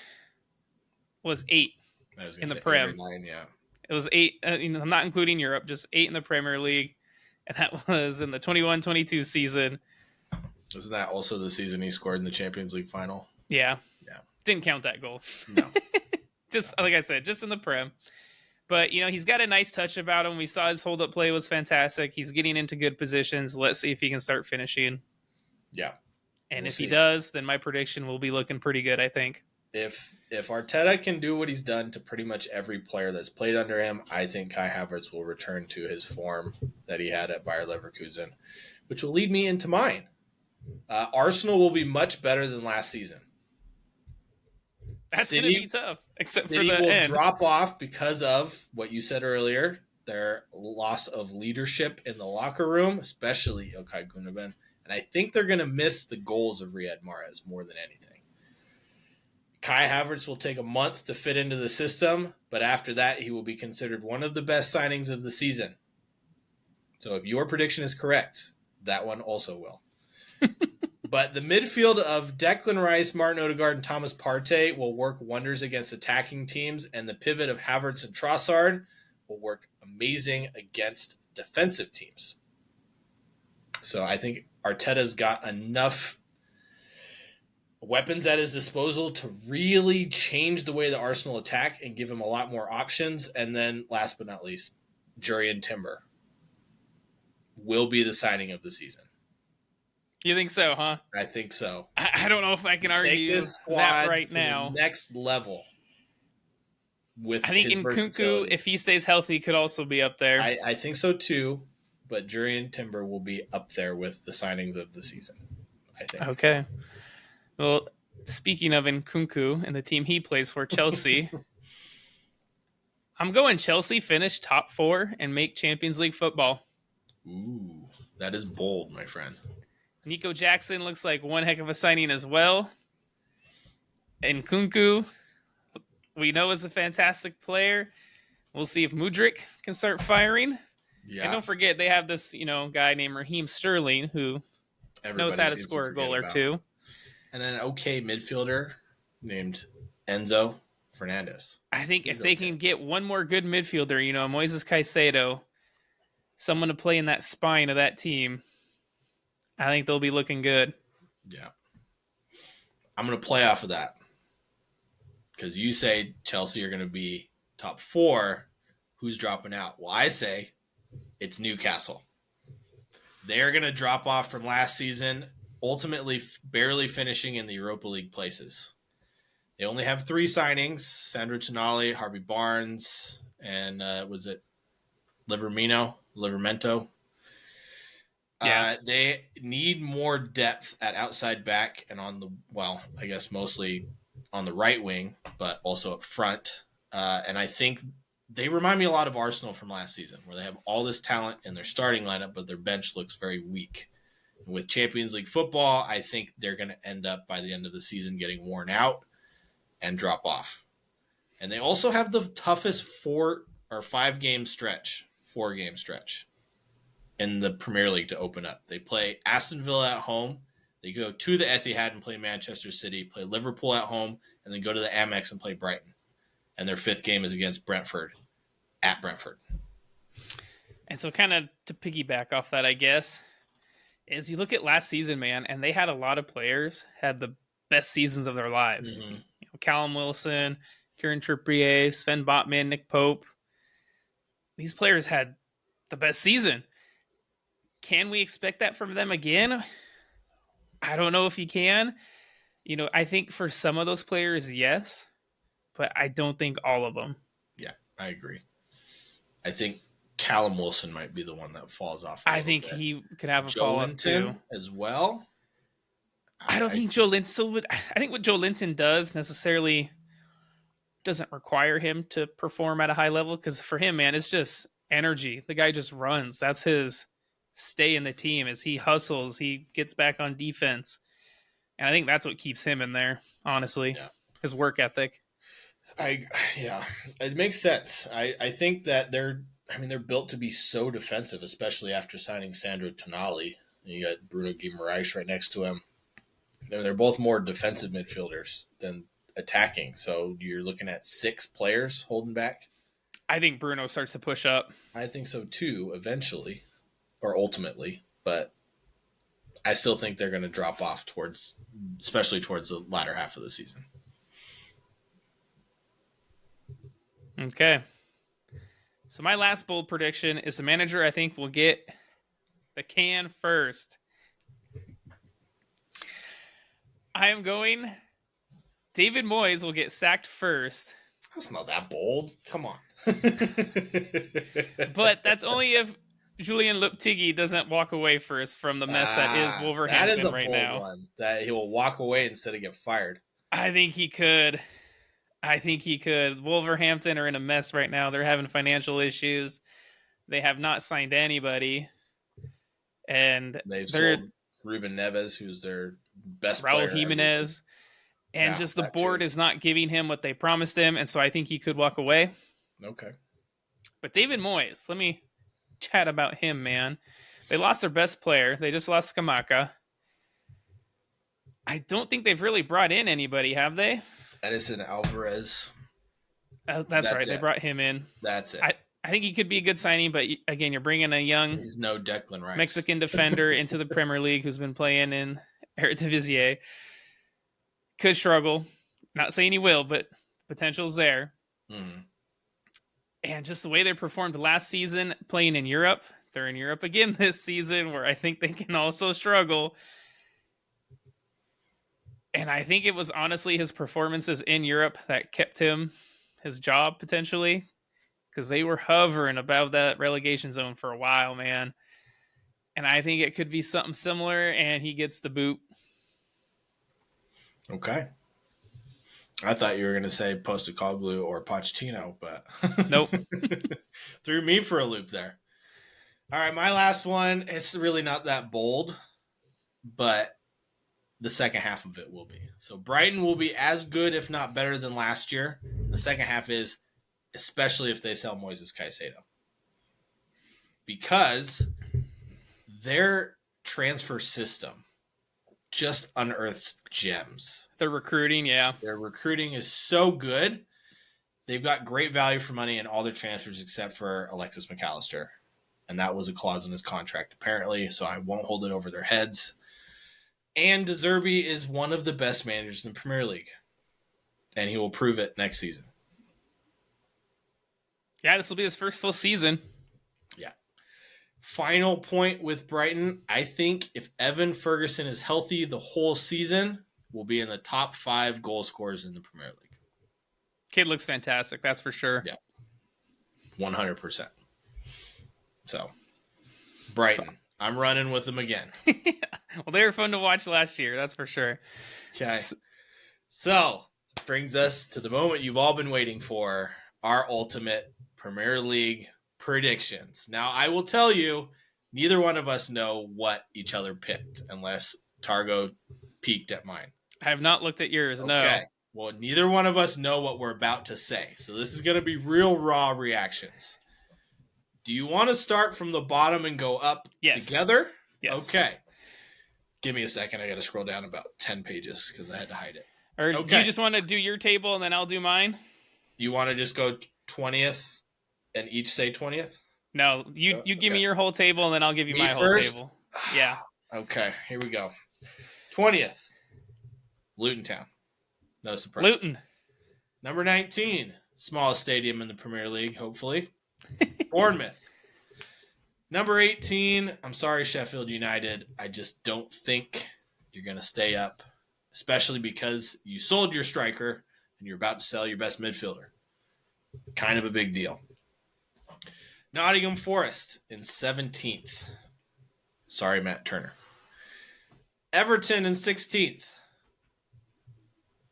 was 8 in the Prem. 9, yeah. It was 8. I'm not including Europe, just 8 in the Premier League, and that was in the 21-22 season. Isn't that also the season he scored in the Champions League final? Yeah. Didn't count that goal. No. Like I said, just in the Prem. But, he's got a nice touch about him. We saw his hold-up play was fantastic. He's getting into good positions. Let's see if he can start finishing. Yeah. And if he does, then my prediction will be looking pretty good, I think. If Arteta can do what he's done to pretty much every player that's played under him, I think Kai Havertz will return to his form that he had at Bayer Leverkusen, which will lead me into mine. Arsenal will be much better than last season. That's going to be tough, except for City the will end. drop off because of what you said earlier, their loss of leadership in the locker room, especially Okay Gundogan. And I think they're going to miss the goals of Riyad Mahrez more than anything. Kai Havertz will take a month to fit into the system, but after that, he will be considered one of the best signings of the season. So if your prediction is correct, that one also will. But the midfield of Declan Rice, Martin Odegaard, and Thomas Partey will work wonders against attacking teams, and the pivot of Havertz and Trossard will work amazing against defensive teams. So I think Arteta's got enough weapons at his disposal to really change the way the Arsenal attack and give him a lot more options. And then last but not least, Jurrien Timber will be the signing of the season. You think so, huh? I think so. I don't know if I can Take argue this squad that right to now. the next level with I think his Nkunku, versatility. if he stays healthy, could also be up there. I think so too, but Jurrien Timber will be up there with the signings of the season, I think. Okay. Well, speaking of Nkunku and the team he plays for, Chelsea, I'm going Chelsea finish top 4 and make Champions League football. Ooh, that is bold, my friend. Nico Jackson looks like one heck of a signing as well. And Nkunku, we know, is a fantastic player. We'll see if Mudryk can start firing. Yeah. And don't forget, they have this, guy named Raheem Sterling who knows how to score a goal or two. And an okay midfielder named Enzo Fernandez. I think if they can get one more good midfielder, Moises Caicedo, someone to play in that spine of that team, I think they'll be looking good. Yeah. I'm going to play off of that. Because you say Chelsea are going to be top 4. Who's dropping out? Well, I say it's Newcastle. They're going to drop off from last season, ultimately barely finishing in the Europa League places. They only have 3 signings: Sandro Tonali, Harvey Barnes, and was it Livramento? Yeah. They need more depth at outside back and I guess mostly on the right wing, but also up front. And I think they remind me a lot of Arsenal from last season, where they have all this talent in their starting lineup, but their bench looks very weak. And with Champions League football, I think they're going to end up by the end of the season getting worn out and drop off. And they also have the toughest 4 game stretch in the Premier League to open up. They play Aston Villa at home. They go to the Etihad and play Manchester City, play Liverpool at home, and then go to the Amex and play Brighton. And their 5th game is against Brentford, at Brentford. And so kind of to piggyback off that, I guess, is you look at last season, man, and they had a lot of players had the best seasons of their lives. Mm-hmm. Callum Wilson, Kieran Trippier, Sven Botman, Nick Pope. These players had the best season. Can we expect that from them again? I don't know if you can. I think for some of those players, yes, but I don't think all of them. Yeah, I agree. I think Callum Wilson might be the one that falls off. I think he could have a fall off too as well. I don't think Joe Linton would. I think what Joe Linton does necessarily doesn't require him to perform at a high level, because for him, man, it's just energy. The guy just runs. That's his stay in the team. As he hustles, he gets back on defense, and I think that's what keeps him in there. Honestly, his work ethic. It makes sense. I think that they're built to be so defensive, especially after signing Sandro Tonali. You got Bruno Guimaraes right next to him. They're both more defensive midfielders than attacking. So you're looking at 6 players holding back. I think Bruno starts to push up. I think so too, eventually, or ultimately. But I still think they're going to drop off especially towards the latter half of the season. Okay. So my last bold prediction is the manager I think will get the can first. I am going David Moyes will get sacked first. That's not that bold. Come on. But that's only if Julian Lopetegui doesn't walk away first from the mess that is That is Wolverhampton a right bold now. one. That he will walk away instead of get fired. I think he could. Wolverhampton are in a mess right now. They're having financial issues. They have not signed anybody. And They've they're sold Ruben Neves, who's their best Raul player, Jimenez. And Yeah, just the that board too. is not giving him what they promised him. And so I think he could walk away. Okay. But David Moyes, let me chat about him, man. They lost their best player. They just lost Kamaka. I don't think they've really brought in anybody, have they? Edison Alvarez. That's right. They brought him in. That's it. I think he could be a good signing, but again, you're bringing a young He's no Declan Rice. Mexican defender into the Premier League who's been playing in Eredivisie. Could struggle. Not saying he will, but potential's there. Mm-hmm. And just the way they performed last season playing in Europe, they're in Europe again this season where I think they can also struggle. And I think it was honestly his performances in Europe that kept him his job potentially, because they were hovering above that relegation zone for a while, man. And I think it could be something similar, and he gets the boot. Okay. I thought you were going to say Postecoglou or Pochettino, but Nope. Threw me for a loop there. All right, my last one, it's really not that bold, but the second half of it will be. So Brighton will be as good, if not better, than last year. The second half is, especially if they sell Moises Caicedo. Because their transfer system just unearths gems. The recruiting, yeah. Their recruiting is so good. They've got great value for money in all their transfers except for Alexis McAllister. And that was a clause in his contract, apparently, so I won't hold it over their heads. And De Zerbi is one of the best managers in the Premier League. And he will prove it next season. Yeah, this will be his first full season. Yeah. Final point with Brighton. I think if Evan Ferguson is healthy the whole season, we'll be in the top 5 goal scorers in the Premier League. Kid looks fantastic, that's for sure. Yeah. 100%. So, Brighton. I'm running with them again. Well, they were fun to watch last year, that's for sure. Okay. So, brings us to the moment you've all been waiting for, our ultimate Premier League predictions. Now, I will tell you, neither one of us know what each other picked, unless Targo peeked at mine. I have not looked at yours, Okay. no. Well, neither one of us know what we're about to say. So this is going to be real raw reactions. Do you want to start from the bottom and go up together? Yes. Okay. Give me a second. I got to scroll down about 10 pages because I had to hide it. Or do you just want to do your table and then I'll do mine? You want to just go 20th and each say 20th? No, you give me your whole table and then I'll give you my first? whole table. Yeah. Okay, here we go. 20th, Luton Town. No surprise. Luton. Number 19, smallest stadium in the Premier League, hopefully. Bournemouth. Number 18, I'm sorry, Sheffield United. I just don't think you're going to stay up, especially because you sold your striker and you're about to sell your best midfielder. Kind of a big deal. Nottingham Forest in 17th. Sorry, Matt Turner. Everton in 16th.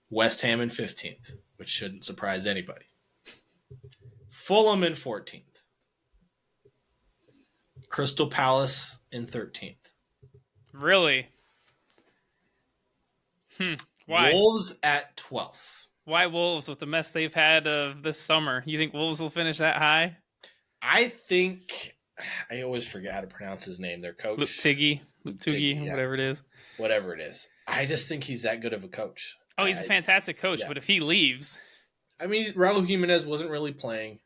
West Ham in 15th, which shouldn't surprise anybody. Fulham in 14th. Crystal Palace in 13th. Really? Why? Wolves at 12th. Why Wolves with the mess they've had of this summer? You think Wolves will finish that high? I think, I always forget how to pronounce his name. Their coach. Lopetegui, yeah. whatever it is. Whatever it is. I just think he's that good of a coach. Oh, he's a fantastic coach, but if he leaves... I mean, Raul Jimenez wasn't really playing.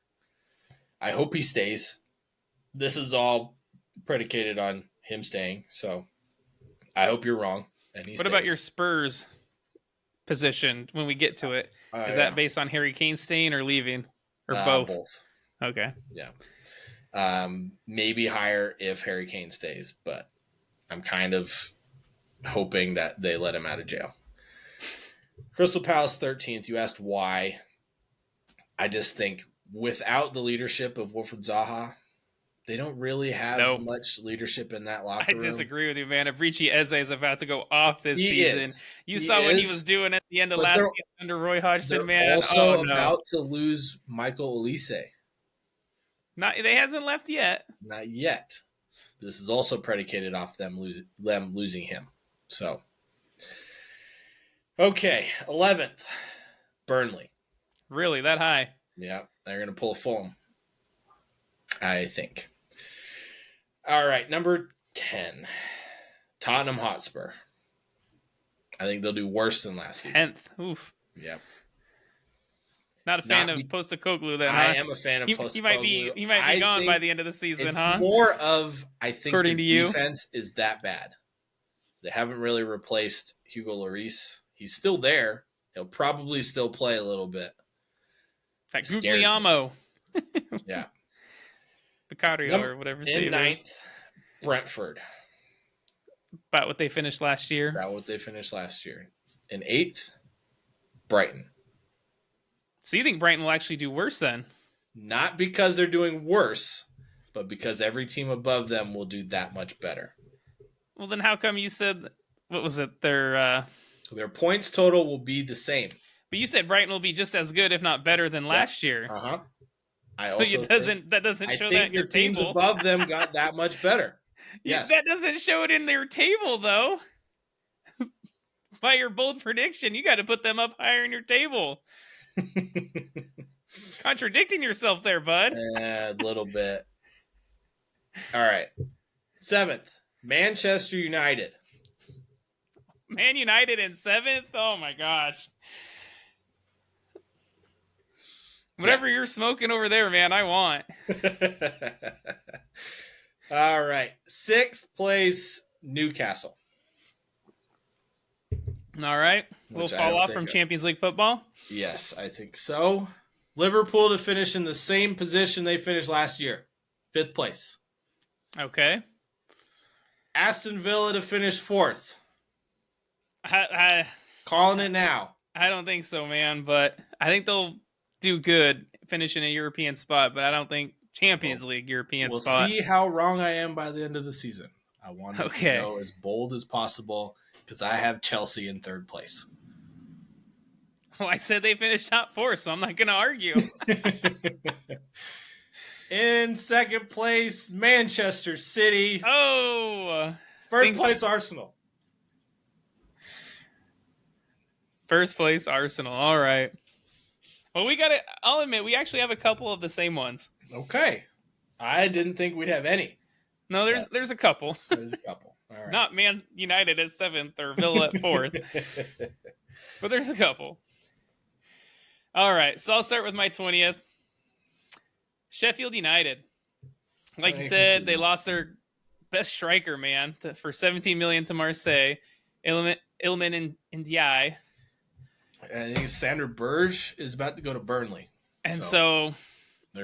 I hope he stays. This is all predicated on him staying, so I hope you're wrong. And what about your Spurs position when we get to it? Is that based on Harry Kane staying or leaving? Or both? Both. Okay. Yeah. Maybe higher if Harry Kane stays, but I'm kind of hoping that they let him out of jail. Crystal Palace 13th. You asked why. I just think without the leadership of Wilfried Zaha, They don't really have No. much leadership in that I locker room. disagree with you, man. Abrici Eze is about to go off this season. You He saw what he is. was doing at the end of But last season under Roy Hodgson, they're man. Oh also no, about to lose Michael Elise. not they hasn't left yet. Not yet. This is also predicated off them losing him. So, okay, 11th, Burnley. Really, that high? Yeah, they're going to pull Fulham, I think. All right, number 10, Tottenham Hotspur. I think they'll do worse than last season. 10th. Oof. Yep. Not a fan of Postecoglou then, huh? I am a fan of Postecoglou. He might be gone by the end of the season, it's huh? more of, I think According their to you? defense is that bad. They haven't really replaced Hugo Lloris. He's still there. He'll probably still play a little bit. That Guglielmo. Yeah. Vicario or whatever his name is. In 9th, Brentford. About what they finished last year. In 8th, Brighton. So you think Brighton will actually do worse then? Not because they're doing worse, but because every team above them will do that much better. Well, then how come you said, what was it, their points total will be the same. But you said Brighton will be just as good, if not better, than last year. Uh-huh. That doesn't show that in your teams table. above them got that much better. Yes. That doesn't show it in their table, though. By your bold prediction, you got to put them up higher in your table. Contradicting yourself there, bud. A little bit. All right. 7th, Manchester United. Man United in 7th? Oh, my gosh. Whatever you're smoking over there, man, I want. All right. 6th place, Newcastle. All right. We'll fall off from Champions League football? Yes, I think so. Liverpool to finish in the same position they finished last year. 5th place. Okay. Aston Villa to finish 4th. Calling it now. I don't think so, man, but I think they'll do good finishing a European spot, but I don't think Champions League European spot. We'll see how wrong I am by the end of the season. I want to go as bold as possible because I have Chelsea in 3rd place. Well, I said they finished top 4, so I'm not going to argue. In 2nd place, Manchester City. Oh! 1st place, Arsenal. 1st place, Arsenal. All right. Well, I'll admit, we actually have a couple of the same ones. Okay. I didn't think we'd have any. No, there's a couple. There's a couple. All right. Not Man United at 7th or Villa at 4th. But there's a couple. All right. So I'll start with my 20th. Sheffield United. Like you said, they lost their best striker, man, for $17 million to Marseille. Ilman Ndiaye. I think Sander Berge is about to go to Burnley. And so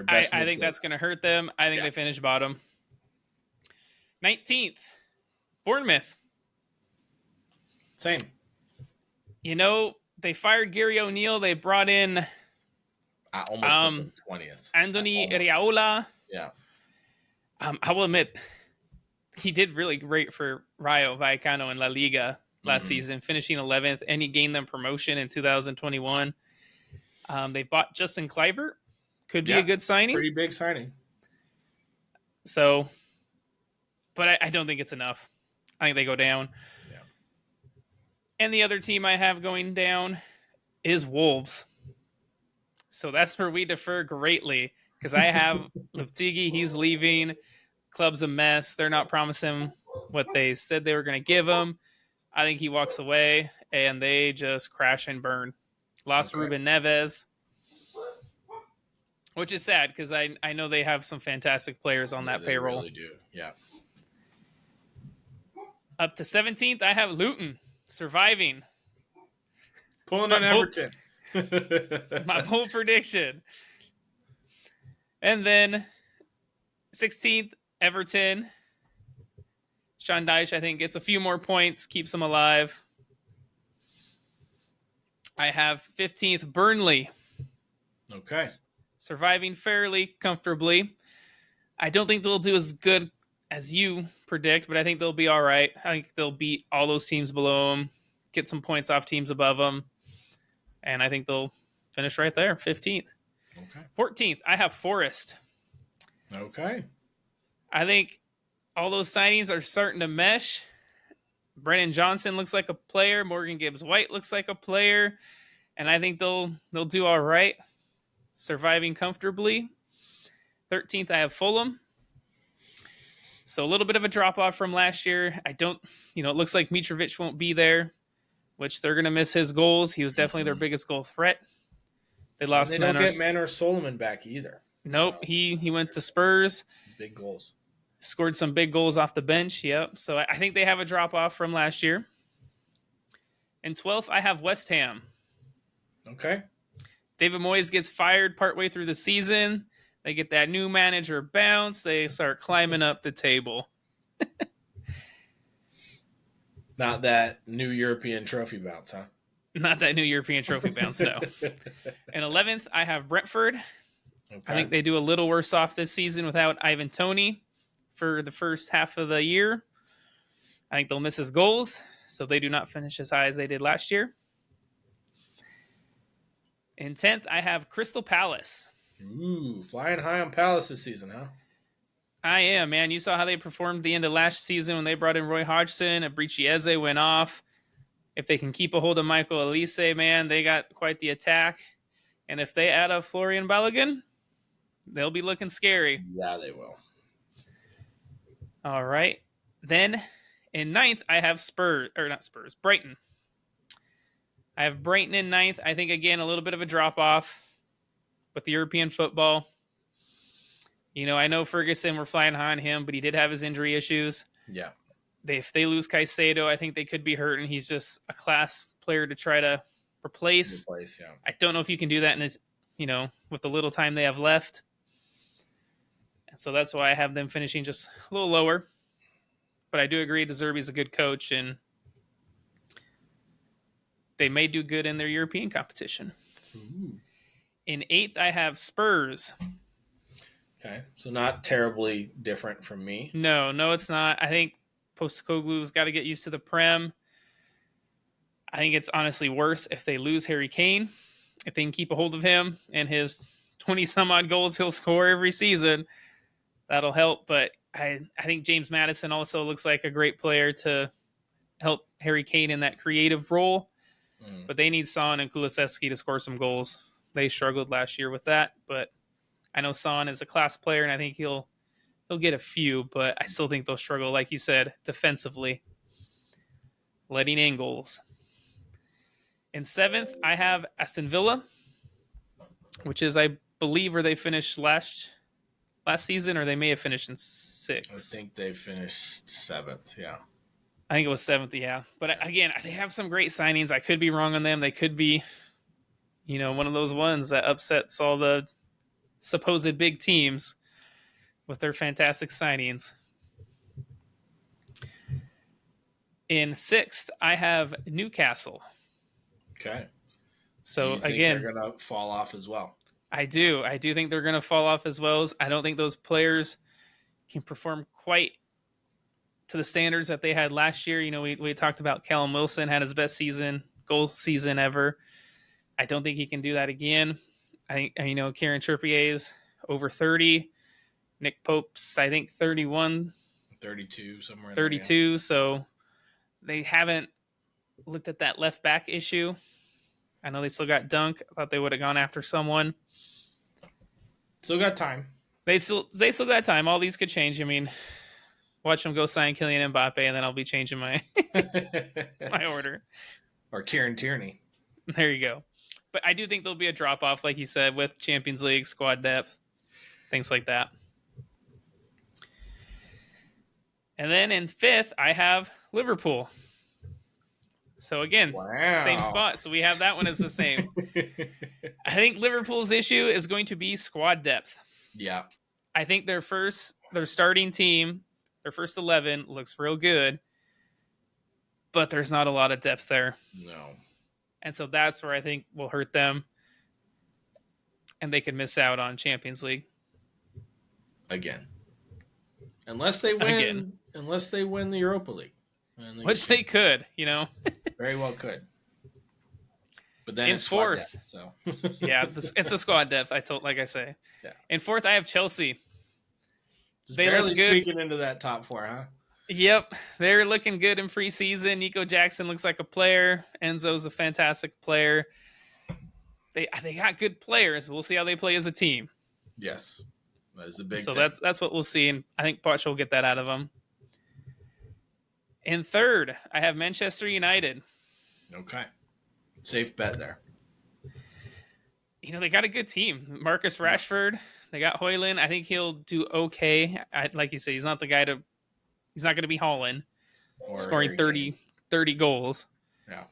I think that's going to hurt them. I think they finish bottom. 19th, Bournemouth. Same. You know, they fired Gary O'Neill. They brought in I almost put them 20th. Anthony Iraola. Yeah. I will admit, he did really great for Rayo Vallecano in La Liga last season, finishing 11th, and he gained them promotion in 2021. They bought Justin Kluivert. Could be a good signing. Pretty big signing. So, but I don't think it's enough. I think they go down. Yeah. And the other team I have going down is Wolves. So that's where we defer greatly, because I have Loptigi. He's leaving. Club's a mess. They're not promising what they said they were going to give him. I think he walks away, and they just crash and burn. Lost Ruben Neves, which is sad because I know they have some fantastic players on that payroll. They really do, yeah. Up to 17th, I have Luton surviving. Pulling on Everton. My bold prediction. And then 16th, Everton. Sean Dyche, I think, gets a few more points, keeps them alive. I have 15th, Burnley. Okay. Surviving fairly comfortably. I don't think they'll do as good as you predict, but I think they'll be all right. I think they'll beat all those teams below them, get some points off teams above them, and I think they'll finish right there, 15th. Okay. 14th, I have Forest. Okay. I think all those signings are starting to mesh. Brennan Johnson looks like a player. Morgan Gibbs White looks like a player, and I think they'll do all right, surviving comfortably. 13th, I have Fulham. So a little bit of a drop off from last year. I don't, it looks like Mitrovic won't be there, which they're going to miss his goals. He was definitely their biggest goal threat. They And lost they don't get Manor Solomon back either. Nope, so he went to Spurs. Big goals. Scored some big goals off the bench. Yep. So I think they have a drop off from last year. And 12th, I have West Ham. Okay. David Moyes gets fired partway through the season. They get that new manager bounce. They start climbing up the table. Not that new European trophy bounce, huh? Not that new European trophy bounce, no. And 11th, I have Brentford. Okay. I think they do a little worse off this season without Ivan Toney for the first half of the year. I think they'll miss his goals, so they do not finish as high as they did last year. In 10th, I have Crystal Palace. Ooh, flying high on Palace this season, huh? I am, man. You saw how they performed the end of last season when they brought in Roy Hodgson. Abrici Eze went off. If they can keep a hold of Michael Elise, man, they got quite the attack. And if they add a Florian Balogun, they'll be looking scary. Yeah, they will. All right. Then in 9th, I have Brighton. I have Brighton in 9th. I think, again, a little bit of a drop-off with the European football. I know Ferguson, we're flying high on him, but he did have his injury issues. Yeah. If they lose Caicedo, I think they could be hurt, and he's just a class player to try to replace. Yeah. I don't know if you can do that in this, with the little time they have left. And so that's why I have them finishing just a little lower. But I do agree De Zerbi's a good coach, and they may do good in their European competition. Ooh. In 8th, I have Spurs. Okay, so not terribly different from me. No, it's not. I think Postecoglou's got to get used to the Prem. I think it's honestly worse if they lose Harry Kane. If they can keep a hold of him and his 20-some-odd goals he'll score every season, that'll help. But I think James Maddison also looks like a great player to help Harry Kane in that creative role. But they need Son and Kulusevski to score some goals. They struggled last year with that, but I know Son is a class player, and I think he'll get a few, but I still think they'll struggle, like you said, defensively, letting in goals. In 7th, I have Aston Villa, which is, I believe, where they finished last season, or they may have finished in 6th. I think they finished 7th, yeah. I think it was 7th, yeah. But again, they have some great signings. I could be wrong on them. They could be, one of those ones that upsets all the supposed big teams with their fantastic signings. In 6th, I have Newcastle. Okay. So you think again, they're going to fall off as well. I do think they're going to fall off as well. I don't think those players can perform quite to the standards that they had last year. We talked about Callum Wilson had his best goal season ever. I don't think he can do that again. I think, Kieran Trippier is over 30. Nick Pope's, I think, 31. 32, somewhere in 32, there, yeah. So they haven't looked at that left back issue. I know they still got Dunk. I thought they would have gone after someone. Still got time. They still got time. All these could change. Watch them go sign Kylian Mbappe, and then I'll be changing my my order. Or Kieran Tierney. There you go. But I do think there'll be a drop-off, like you said, with Champions League, squad depth, things like that. And then in 5th, I have Liverpool. So again, Same spot. So we have that one as the same. I think Liverpool's issue is going to be squad depth. Yeah. I think their starting team, their first 11 looks real good, but there's not a lot of depth there. No. And so that's where I think will hurt them, and they could miss out on Champions League. Again. unless they again, win, the Europa League, which they could, very well could. But then In it's squad depth. fourth, So yeah, it's a squad depth. Like I say. yeah. In fourth, I have Chelsea. Just They barely looked good. squeaking into that top four, huh? Yep, they're looking good in preseason. Nico Jackson looks like a player. Enzo's a fantastic player. They got good players. We'll see how they play as a team. Yes, that is a big So thing. that's what we'll see, and I think Poch will get that out of them. In third, I have Manchester United. Okay, safe bet there. They got a good team. Marcus Rashford. They got Højlund. I think he'll do okay. Like you say, he's not the guy to. He's not going to be Holland scoring 30 goals. Yeah.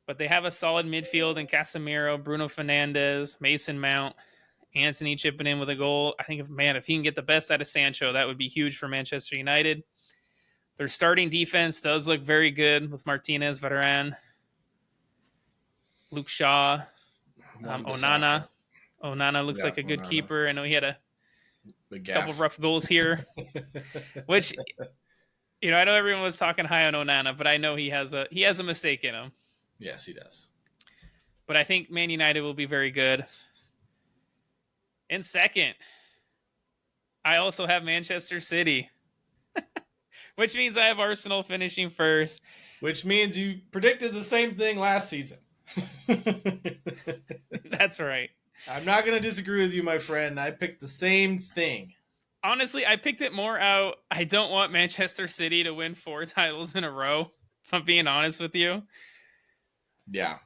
But they have a solid midfield in Casemiro, Bruno Fernandes, Mason Mount, Anthony chipping in with a goal. I think if he can get the best out of Sancho, that would be huge for Manchester United. Their starting defense does look very good with Martinez, Varane, Luke Shaw, Onana. Onana looks like a good keeper. I know he had a couple of rough goals here, which I know everyone was talking high on Onana, but I know he has a mistake in him. Yes, he does. But I think Man United will be very good. In second, I also have Manchester City, which means I have Arsenal finishing first. Which means you predicted the same thing last season. That's right. I'm not going to disagree with you, my friend. I picked the same thing. Honestly, I picked it more out. I don't want Manchester City to win 4 titles in a row, if I'm being honest with you. Yeah.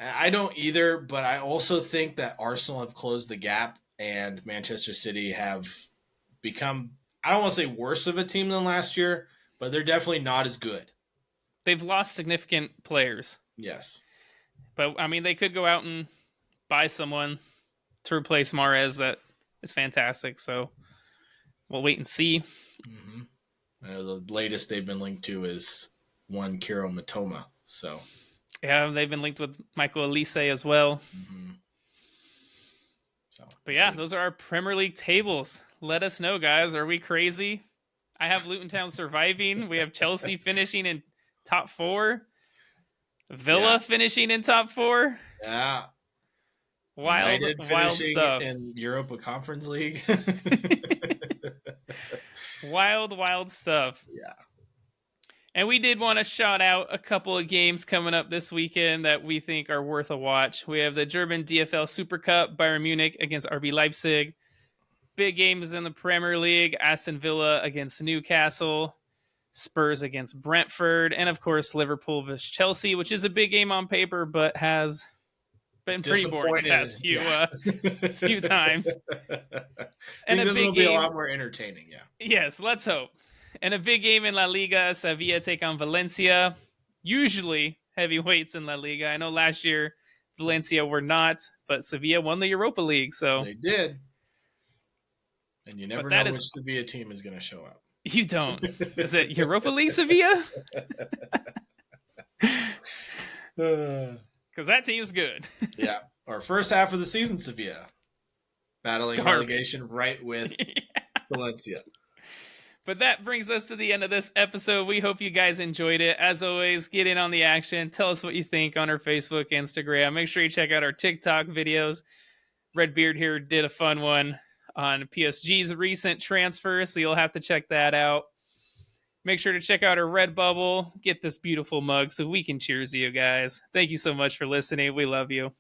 I don't either, but I also think that Arsenal have closed the gap and Manchester City have become, I don't want to say worse of a team than last year, but they're definitely not as good. They've lost significant players. Yes. But, I mean, they could go out and buy someone to replace Mahrez that is fantastic. So we'll wait and see. Mm-hmm. The latest they've been linked to is one Kiro Matoma. So yeah, they've been linked with Michael Elise as well. Mm-hmm. But yeah, those are our Premier League tables. Let us know, guys. Are we crazy? I have Luton Town surviving. We have Chelsea finishing in top 4. Villa finishing in top 4. Yeah. Wild stuff. In Europa Conference League. Wild stuff. Yeah. And we did want to shout out a couple of games coming up this weekend that we think are worth a watch. We have the German DFL Super Cup, Bayern Munich against RB Leipzig. Big games in the Premier League, Aston Villa against Newcastle, Spurs against Brentford, and of course Liverpool vs Chelsea, which is a big game on paper, but has been pretty boring the past few times. And this will be a lot more entertaining, yeah. Yes, let's hope. And a big game in La Liga, Sevilla take on Valencia. Usually heavyweights in La Liga. I know last year Valencia were not, but Sevilla won the Europa League. So they did. And you never know which Sevilla team is going to show up. You don't. Is it Europa League Sevilla? Because that team's good. Yeah. Our first half of the season, Sevilla. Battling relegation right with Valencia. But that brings us to the end of this episode. We hope you guys enjoyed it. As always, get in on the action. Tell us what you think on our Facebook, Instagram. Make sure you check out our TikTok videos. Redbeard here did a fun one on PSG's recent transfer, so you'll have to check that out. Make sure to check out our Redbubble. Get this beautiful mug so we can cheers you guys. Thank you so much for listening. We love you.